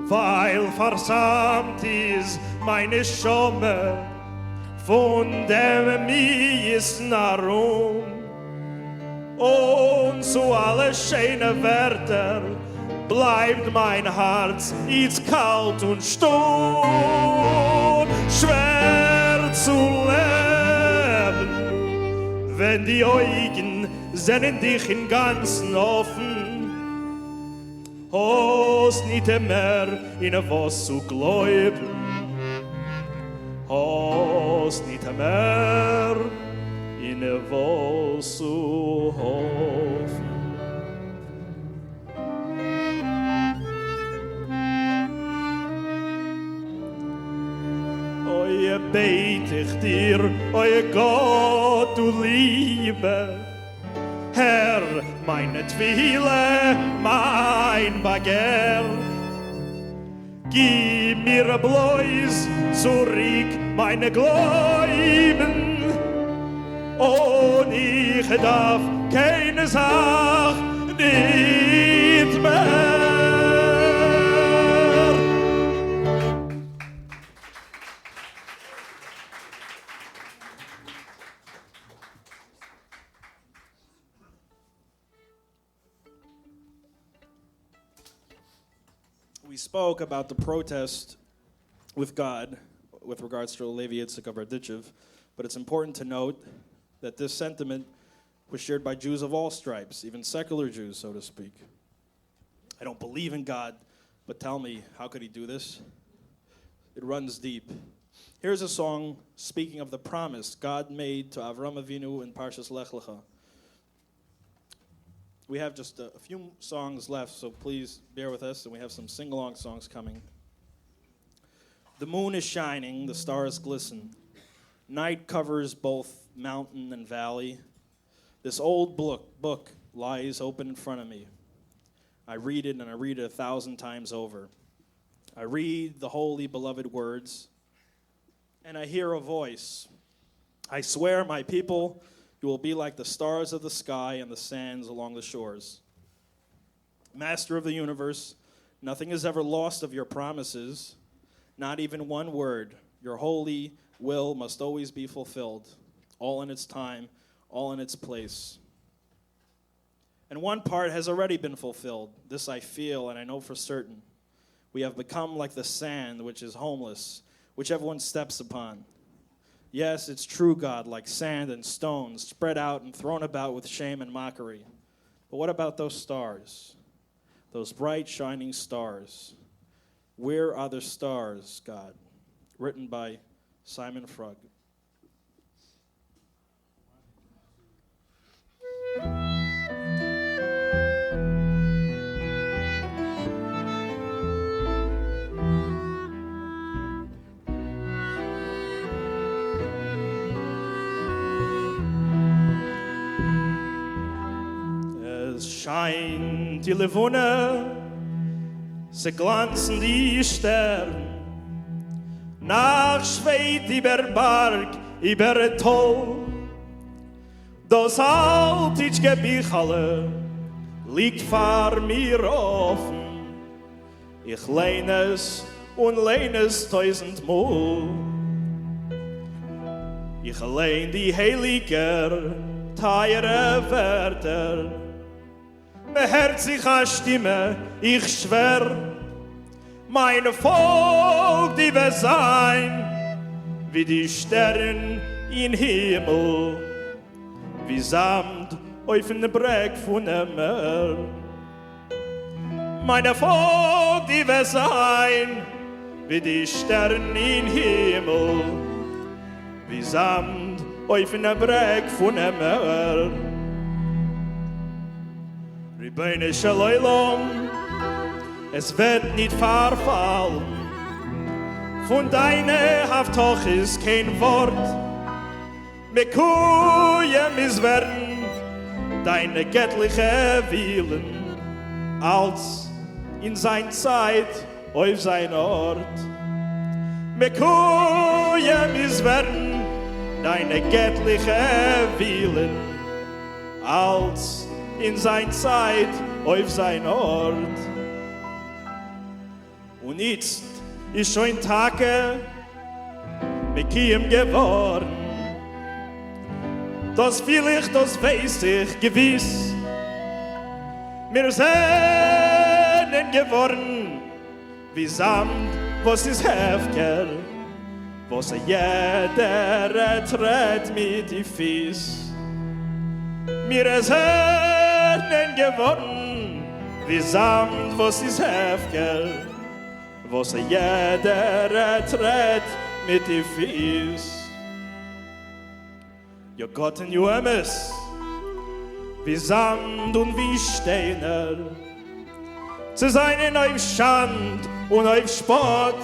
Weil versammelt ist meine Schomme von dem Miesen herum. Und zu alle schöne Wörter bleibt mein Herz jetzt kalt und stumm. Schwer zu leben, wenn die Augen sehnen dich im Ganzen offen. Hast nicht mehr in was zu glauben. Hast nicht mehr in was zu hoffen. Oje bete ich dir, oje Gott, du Liebe, Herr, meine Twiile, mein Begehr. Gib mir bloß zurück meine Gläuben, und ich darf keine Sach nicht mehr. we spoke about the protest with God with regards to Levi Yitzchak of Berdichev, but it's important to note that this sentiment was shared by Jews of all stripes, even secular Jews, so to speak. I don't believe in God, but tell me, how could he do this? It runs deep. Here's a song speaking of the promise God made to Avrami Avinu in Parshas Lech Lecha. We have just a few songs left, so please bear with us, and we have some sing-along songs coming. The moon is shining, the stars glisten. Night covers both mountain and valley. This old book lies open in front of me. I read it, and I read it 1,000 times over. I read the holy, beloved words, and I hear a voice. I swear, my people, you will be like the stars of the sky and the sands along the shores. Master of the universe, nothing is ever lost of your promises, not even one word. Your holy will must always be fulfilled, all in its time, all in its place. And one part has already been fulfilled. This I feel, and I know for certain. We have become like the sand, which is homeless, which everyone steps upon. Yes, it's true, God, like sand and stones, spread out and thrown about with shame and mockery. But what about those stars? Those bright, shining stars. Where are the stars, God? Written by Simon Frug. Scheint die Levone, sie glanzen die Sterne, nach schweit über Berg, über Toll. Das Altitsch Gebichale liegt vor mir offen, ich lehne es und lehne es 1000-mal. Ich lehne die heiliger, teure Wörter, beherzig an Stimme, ich schwör, meine Volk, die wir sein, wie die Sterne in Himmel, wie Samt auf den Berg von Lemmer. Meine Volk, die wir sein, wie die Sterne in Himmel, wie Samt auf den Berg von Lemmer. Ribeine Shalom, es wird nicht verfallen. Von deiner Haftoch ist kein Wort. Mekuyem is werden deine göttliche Willen, als in sein Zeit auf sein Ort. Mekuyem is werden deine göttliche Willen, als in sein Zeit auf sein Ort. Und jetzt ist schon Tage mit ihm geworden. Das fühl ich, das weiß ich gewiss. Wir sind geworden wie Samt, was ist Hefker, was jeder tritt mit die Fies. Wir sind geworden wie Samt, was ist Hefker, was jeder tritt mit die Fies. Jo Gott und jo Emes, wie Sand und wie Steiner, zu sein auf Schand und auf Spott.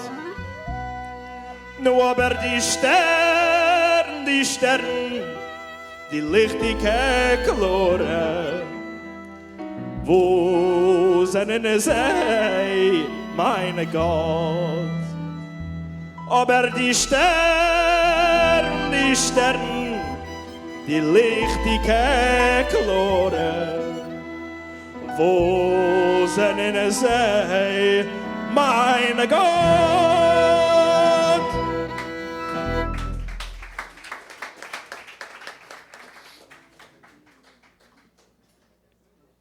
Nur aber die Sterne, die lichtige Klore, wo sind sie, meine Gott? Aber die Sterne, die lichtige Klore, wo sind sie, meine Gott?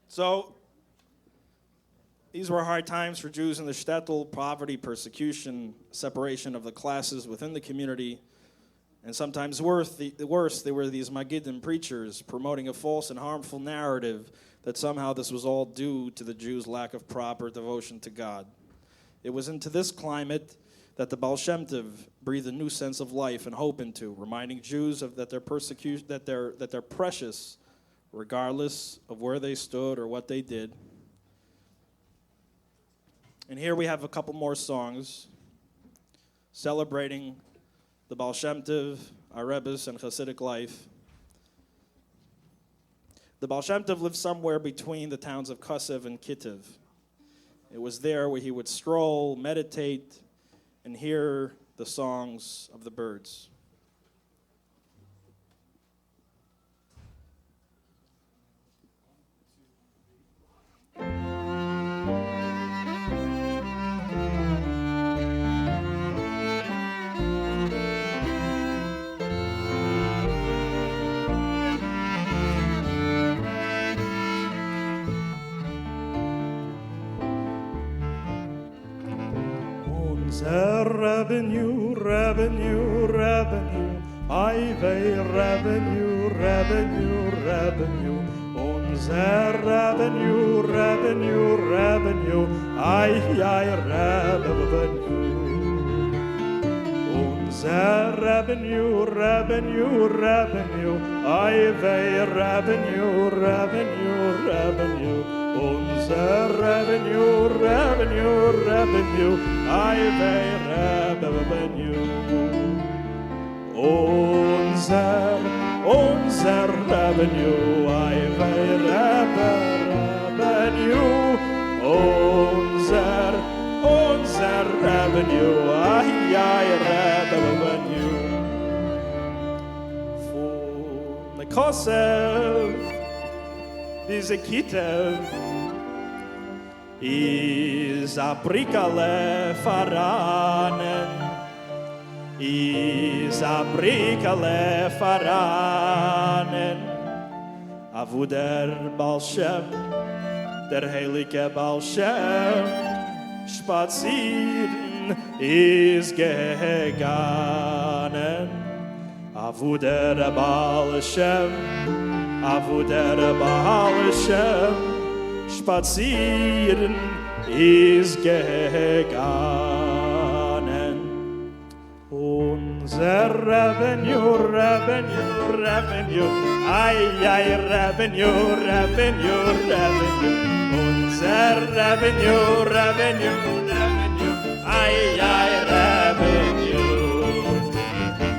So, These were hard times for Jews in the shtetl: poverty, persecution, separation of the classes within the community, and sometimes worse, they were these Magidim preachers promoting a false and harmful narrative that somehow this was all due to the Jews' lack of proper devotion to God. It was into this climate that the Baal Shem Tov breathed a new sense of life and hope into, reminding Jews that they're precious, regardless of where they stood or what they did. And here we have a couple more songs celebrating the Baal Shem Tov, our Rebbe's, and Hasidic life. The Baal Shem Tov lived somewhere between the towns of Kosev and Kittiv. It was there where he would stroll, meditate, and hear the songs of the birds. Revenue, revenue, revenue, Ayeh, revenue, revenue, revenue, unser revenue, revenue, revenue, Ayeh, revenue, unser revenue, revenue, revenue, Ayeh, revenue, revenue, revenue, unser revenue, revenue, revenue, Ayeh, revenue. Unser revenue, Ayeh, revenue. Unser revenue, Ayeh, revenue. Von der Kosev, diese Kittev, is a brikale faranen, is a brikale faranen, avu der Baal Shem, der heilige Baal Shem, spazieren is gegangen, avu der Baal Shem, avu der Baal Shem, spazieren is gegangen. Unser revenue, revenue, revenue, Ayeh, revenue, revenue, revenue. Unser revenue, revenue, revenue, Ayeh, revenue.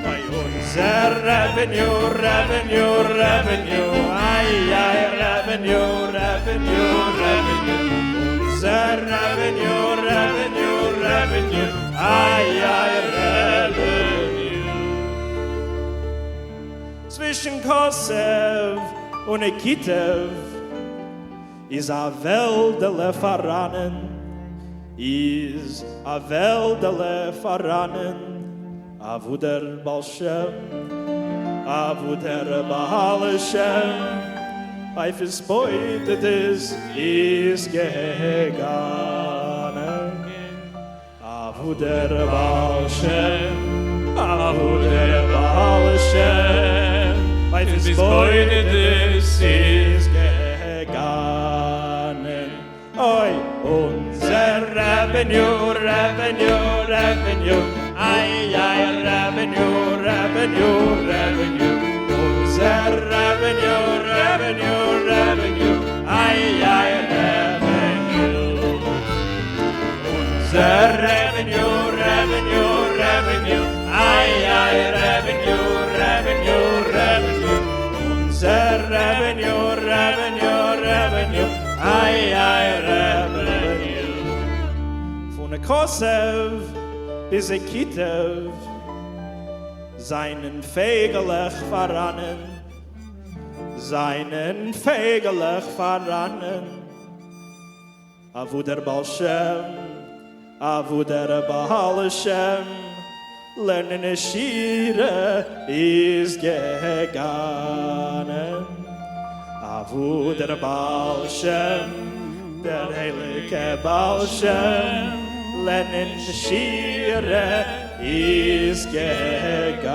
By unser revenue, revenue, revenue, Ayeh, revenue, revenue, revenue. Unser revenue, revenue, revenue, Ayeh, revenue. Zwischen Kosev und Kittev is a veldele faranen, is a veldele faranen, avu der Baal Shem, avu der Baal Shem, life is spoited is gegangen, avu der Baal Shem, avu der Baal Shem, life is spoited is gegangen. Oi, unser revenue, revenue, revenue, Ayeh, revenue, revenue, revenue, unser revenue, revenue, revenue, Ayeh, revenue, unser revenue, revenue, revenue, Ayeh, revenue, revenue, revenue, unser revenue, revenue, revenue, Ayeh, revenue. Von der Kosev bis a Kittev, seinen fegelech verannen, seinen fegelech verannen, avu der Baal Shem, avu der Baal Shem, lernen Shire is gegangen, avu der Baal Shem, der heilige Balshem, Lenin Shire is gegangen.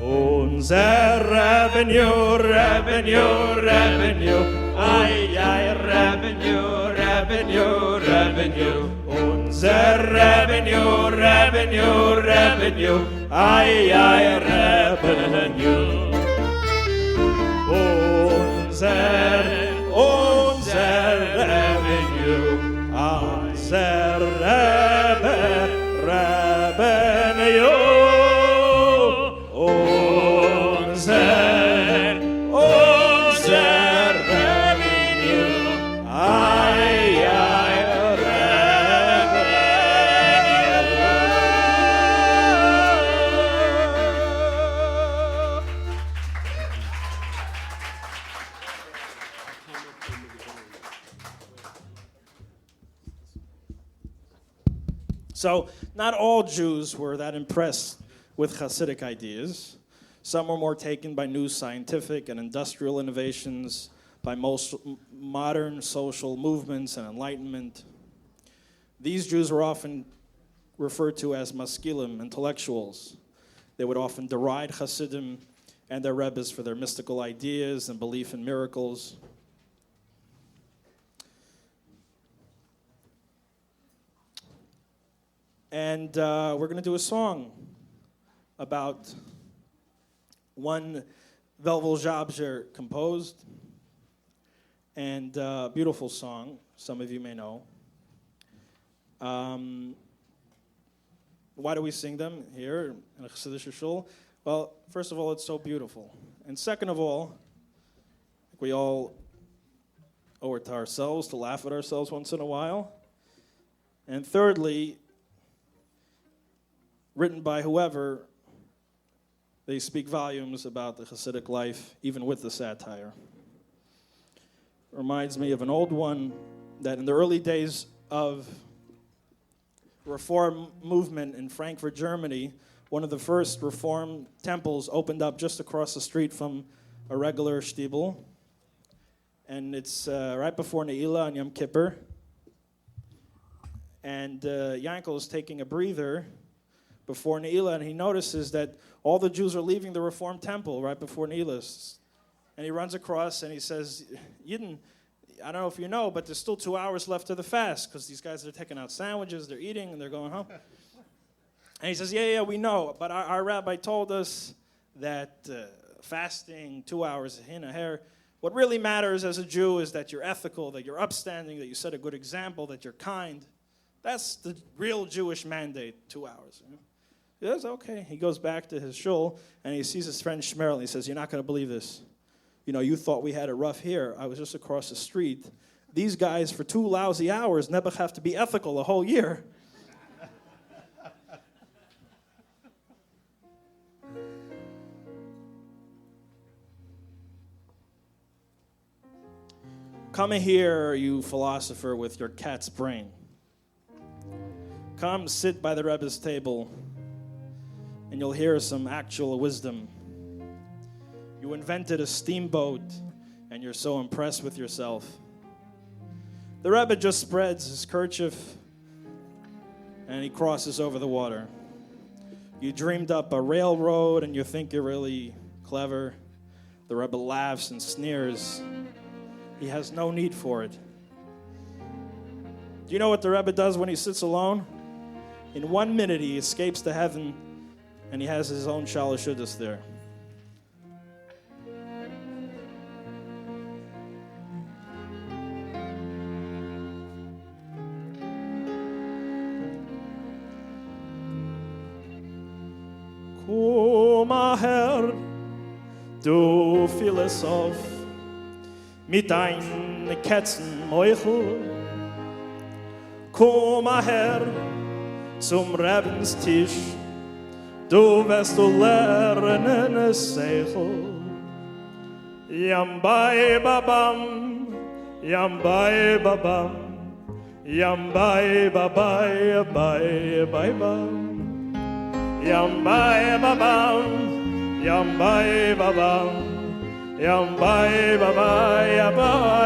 Unser Revenue, ay, ay, Revenue. Unser Revenue, ay, ay, Revenue. Unser Revenue, unser Revenue. Unser Revenue, ay, ay, So, not all Jews were that impressed with Hasidic ideas. Some were more taken by new scientific and industrial innovations, by most modern social movements and enlightenment. These Jews were often referred to as maskilim, intellectuals. They would often deride Hasidim and their rebbes for their mystical ideas and belief in miracles. And we're going to do a song about one Velvel Jabjer composed, and a beautiful song, some of you may know. Why do we sing them here in a Chassidish shul? Well, first of all, it's so beautiful. And second of all, we all owe it to ourselves to laugh at ourselves once in a while. And thirdly, written by whoever, they speak volumes about the Hasidic life, even with the satire. Reminds me of an old one that in the early days of Reform movement in Frankfurt, Germany, one of the first Reform temples opened up just across the street from a regular shtibel. And it's right before Ne'ilah on Yom Kippur. And Yanky is taking a breather before Ne'ilah, and he notices that all the Jews are leaving the Reformed temple right before Ne'ilah. And he runs across and he says, Yidden, I don't know if you know, but there's still 2 hours left of the fast, because these guys are taking out sandwiches, they're eating, and they're going home. And he says, yeah, we know, but our rabbi told us that fasting 2 hours in a hair, what really matters as a Jew is that you're ethical, that you're upstanding, that you set a good example, that you're kind. That's the real Jewish mandate, 2 hours. You know? Yes, okay. He goes back to his shul, and he sees his friend Shmerel, and he says, you're not going to believe this. You know, you thought we had it rough here. I was just across the street. These guys, for 2 lousy hours, never have to be ethical a whole year. Come here, you philosopher with your cat's brain. Come sit by the Rebbe's table, and you'll hear some actual wisdom. You invented a steamboat, and you're so impressed with yourself. The Rebbe just spreads his kerchief, and he crosses over the water. You dreamed up a railroad, and you think you're really clever. The Rebbe laughs and sneers. He has no need for it. Do you know what the Rebbe does when he sits alone? In 1 minute, he escapes to heaven, and he has his own Shalashudis there. Komm her, du Philosoph, mit deinen Katzenmeuchel. Komm her zum Rebenstisch, du wirst du lernen es Seichel. Yambai babam, yambai babam, yambai babai, bai bai bam. Yambai babam, yambai babam, yambai babai, bai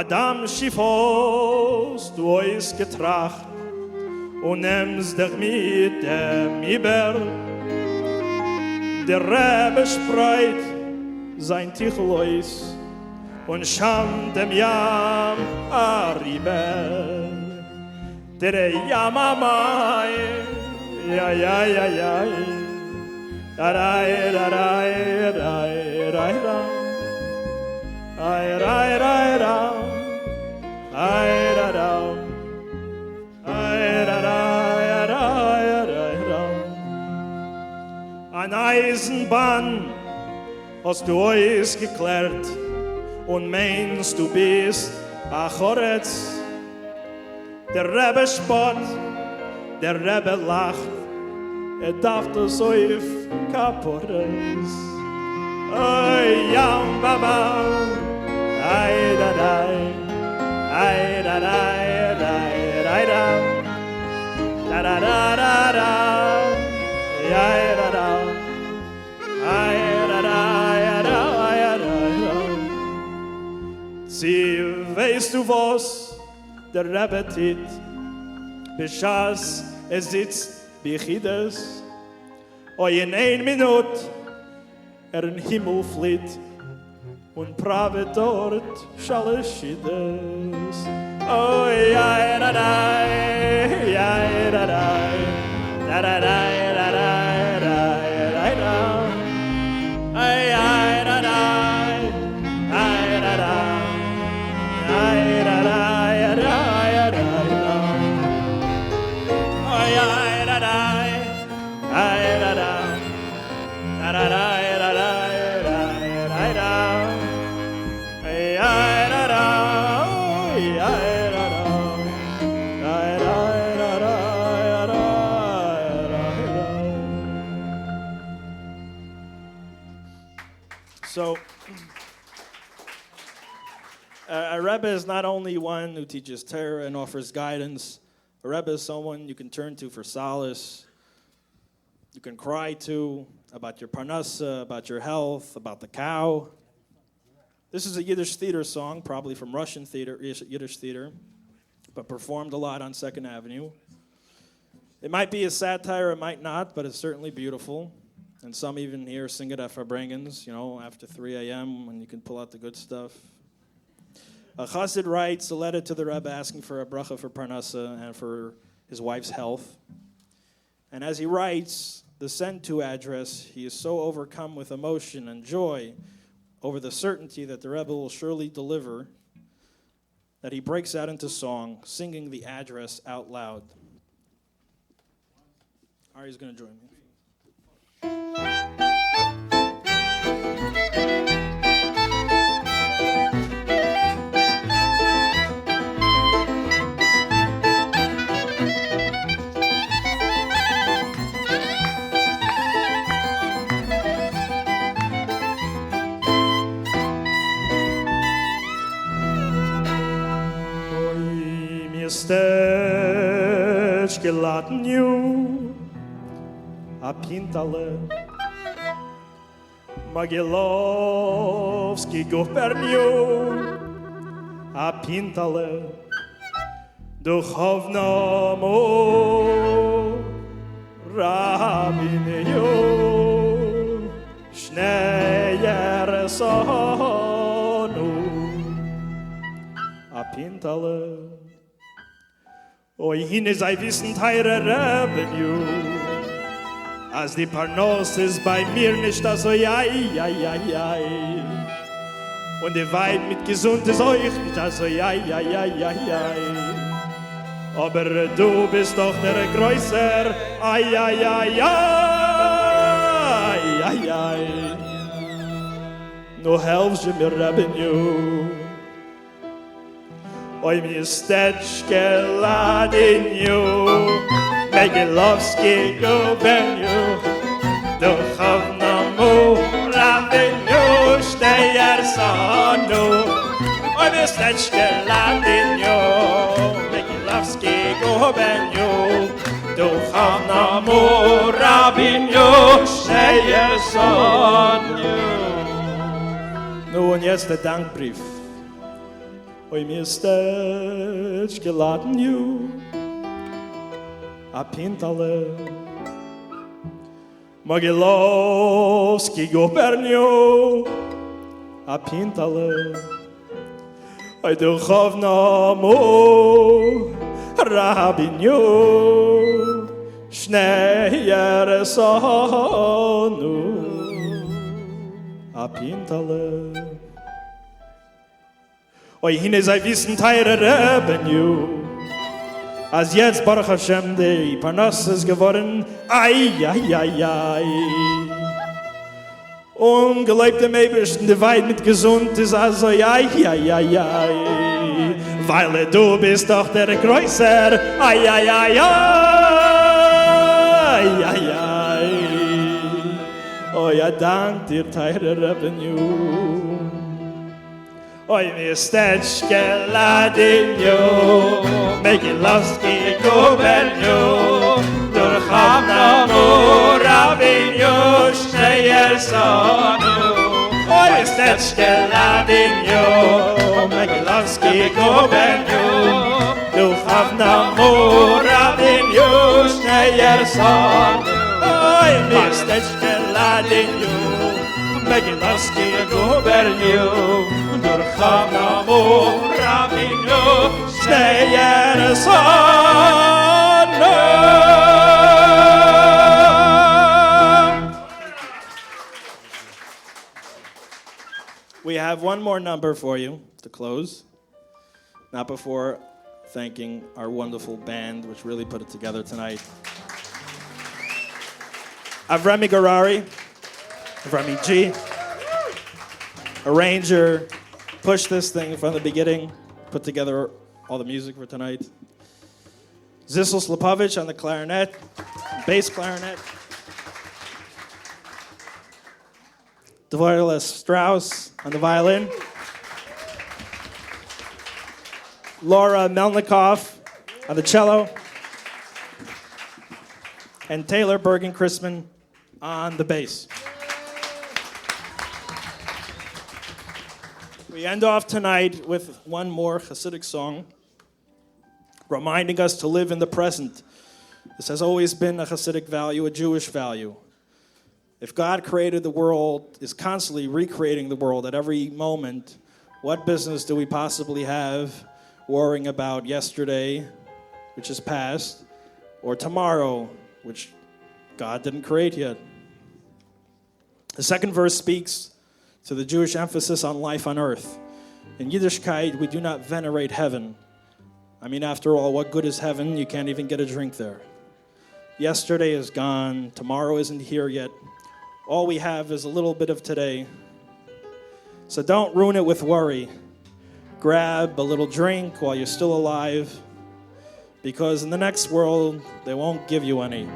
Adam Schiffos, du ois getracht und nimmst dich mit dem Iber. Der Rebbe spreit sein Tichelois und schamt dem Yam Aribe. Der Yam Amai, ja, ja, ja, ja, Rai, rai, rai, rai, rai. Ay rai rai ram, ay ra ram, ay ra rai rai rai ram. An Eisenbahn hast du euch geklärt und meinst du bist a Hurwitz. Der Rebbe spott, der Rebbe lacht, darf das auf Kapores. Ay yam baba. Ay da da ay da da ay da da da da da ay da da ay da da ay da. Sie weißt du was der Rebbe tit beschas sitzt bichides oi in 1 Minute in Himmel flieht und prave dort Shaleshides. Oh, ja, da, da, ja, da, da, da, da, da, da, da, da, da, ay, ay, da, da, ay, da, da, ay, da, da, da, da, da, ay, ay, da, da, ay, da, da, da, da, da. So, a Rebbe is not only one who teaches Torah and offers guidance. A Rebbe is someone you can turn to for solace. You can cry to about your parnassa, about your health, about the cow. This is a Yiddish theater song, probably from Russian theater, Yiddish theater, but performed a lot on 2nd Avenue. It might be a satire, it might not, but it's certainly beautiful. And some even here sing it at Farbrengens, after 3 a.m. when you can pull out the good stuff. A chassid writes a letter to the Rebbe asking for a bracha for parnassa and for his wife's health. And as he writes the send to address, he is so overcome with emotion and joy over the certainty that the Rebbe will surely deliver that he breaks out into song, singing the address out loud. Ari's going to join me. Miasteczkę latniu, a pintale Mogilowski guberniu, a pintale duchownomu rabiniu sznejer sonu, a pintale oi hine sei wissen teire revenue, als die Parnos ist bei mir nicht so ja. Und die Weib mit gesund ist euch nicht so ja. Aber du bist doch der Größer, ai. No helps you mir revenue. Oi miasteczkę ladiniu, Mogilowski guberniu, duchownomu rabiniu sznejer sonu. Oi miasteczkę ladiniu, Mogilowski guberniu, duchownomu rabiniu sznejer sonu. Nu und jetzt der Dankbrief. oi mir stech geladen you a pintale Mogilovski gubernio a pintale oi du chovna mo rabinio schneier sonu a pintale oi hine sei wissen teire revenue as jetzt Baruch Hashem de Parnass ist geworden ai ai ai ai ungeleibte Meibersten die Weid mit gesund ist also ai ai ai ai weil du bist doch der Größer ai ai ai ai ai ai oh ja dank dir teire revenue oi mir stech geladen yo Megilovski gubernio dur chavna moravin schneier sonu oi mir stech geladen yo Megilovski gubernio dur chavna moravin schneier sonu oi mir stech geladen yo Megilovski gubernio dur chavna moravin schneier sonu We have one more number for you to close. Not before thanking our wonderful band, which really put it together tonight. Avremi Avremi G, arranger, pushed this thing from the beginning, put together all the music for tonight. Zisl Slepovtich on the clarinet, bass clarinet. Deborah Strauss on the violin. Laura Melnicoff on the cello. And Taylor Bergren-Chrisman on the bass. We end off tonight with one more Hasidic song, reminding us to live in the present. This has always been a Hasidic value, a Jewish value. If God created the world, is constantly recreating the world at every moment, what business do we possibly have worrying about yesterday, which is past, or tomorrow, which God didn't create yet? The second verse speaks to the Jewish emphasis on life on earth. In Yiddishkeit, we do not venerate heaven. I mean, after all, what good is heaven? You can't even get a drink there. Yesterday is gone. Tomorrow isn't here yet. All we have is a little bit of today. So don't ruin it with worry. Grab a little drink while you're still alive, because in the next world, they won't give you any.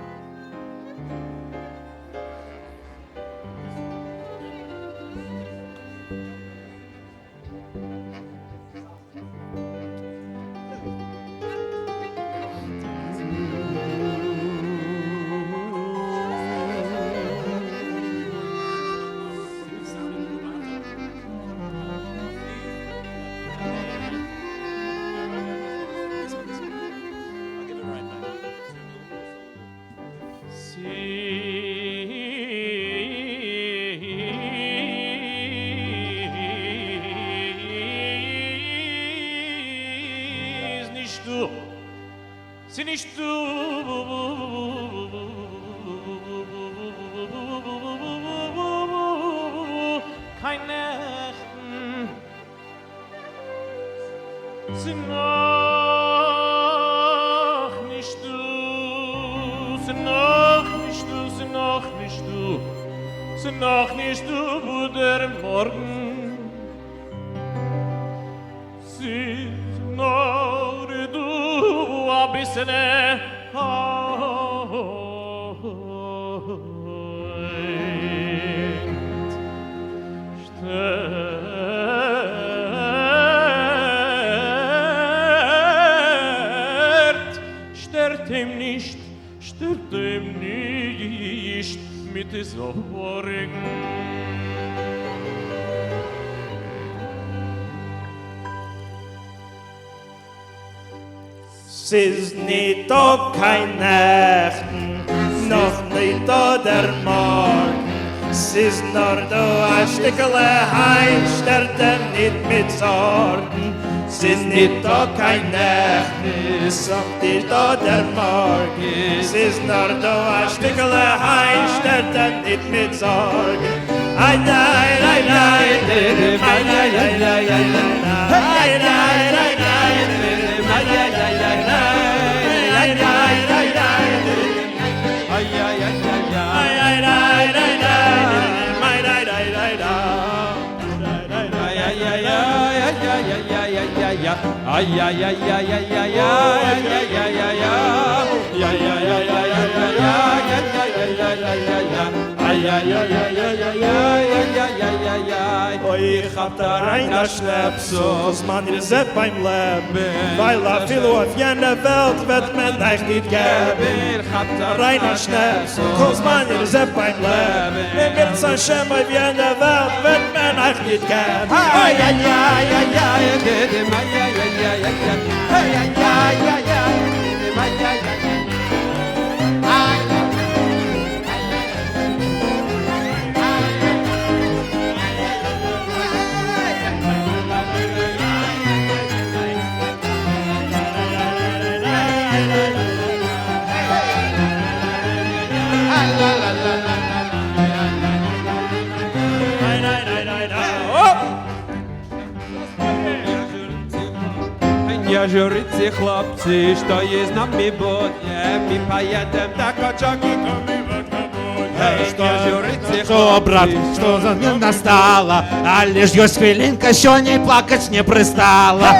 Sis nicht da kein Nächten, noch nicht da der Morgen. Sis nur da ein Stückele Heim, sterte nicht mit Sorgen. Sis nicht da kein Nächten, noch nicht da der Morgen. Sis nur da ein Stückele Heim, sterte nicht mit Sorgen. Ay, ay, ay, ay, ay, ay, ay, ay, ay, ay, ich hab da rein a Schlepsos, man ihr seht beim Leben, weil a viel auf jener Welt wird man euch nicht geben. Ich hab da rein a Schlepsos, man ihr seht beim Leben, mit so Schem auf jener Welt wird man euch nicht geben. Ay, ay, ay, ay, ay, Я журиться, хлопці, що є з нами буде, ми поїдем до Кочаки, Что журиться, что, брат, что за день настало, а лишь есть хвилинка, еще не плакать не пристала.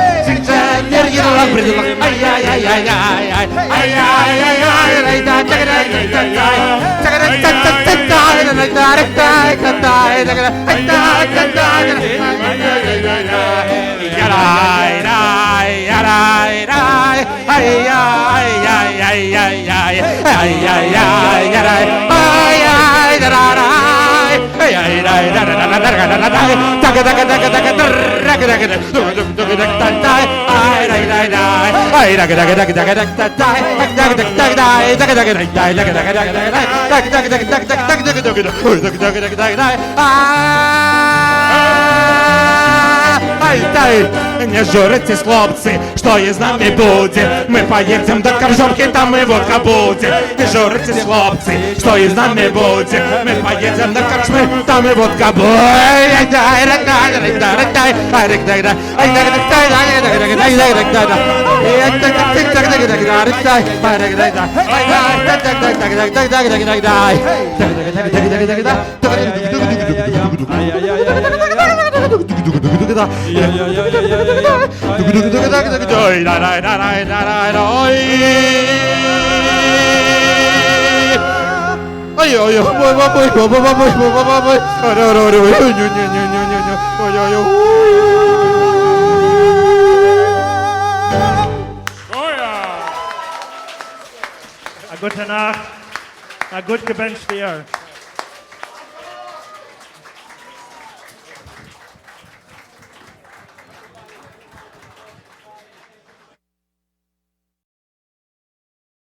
Не журитесь, хлопцы, что и с нами будет. Мы поедем до Коржовки, там и водка будет. Не журитесь, хлопцы, что и с нами будет. Мы поедем до Коржмы, там и водка будет. A gute Nacht, a gut gewünschte Jahr.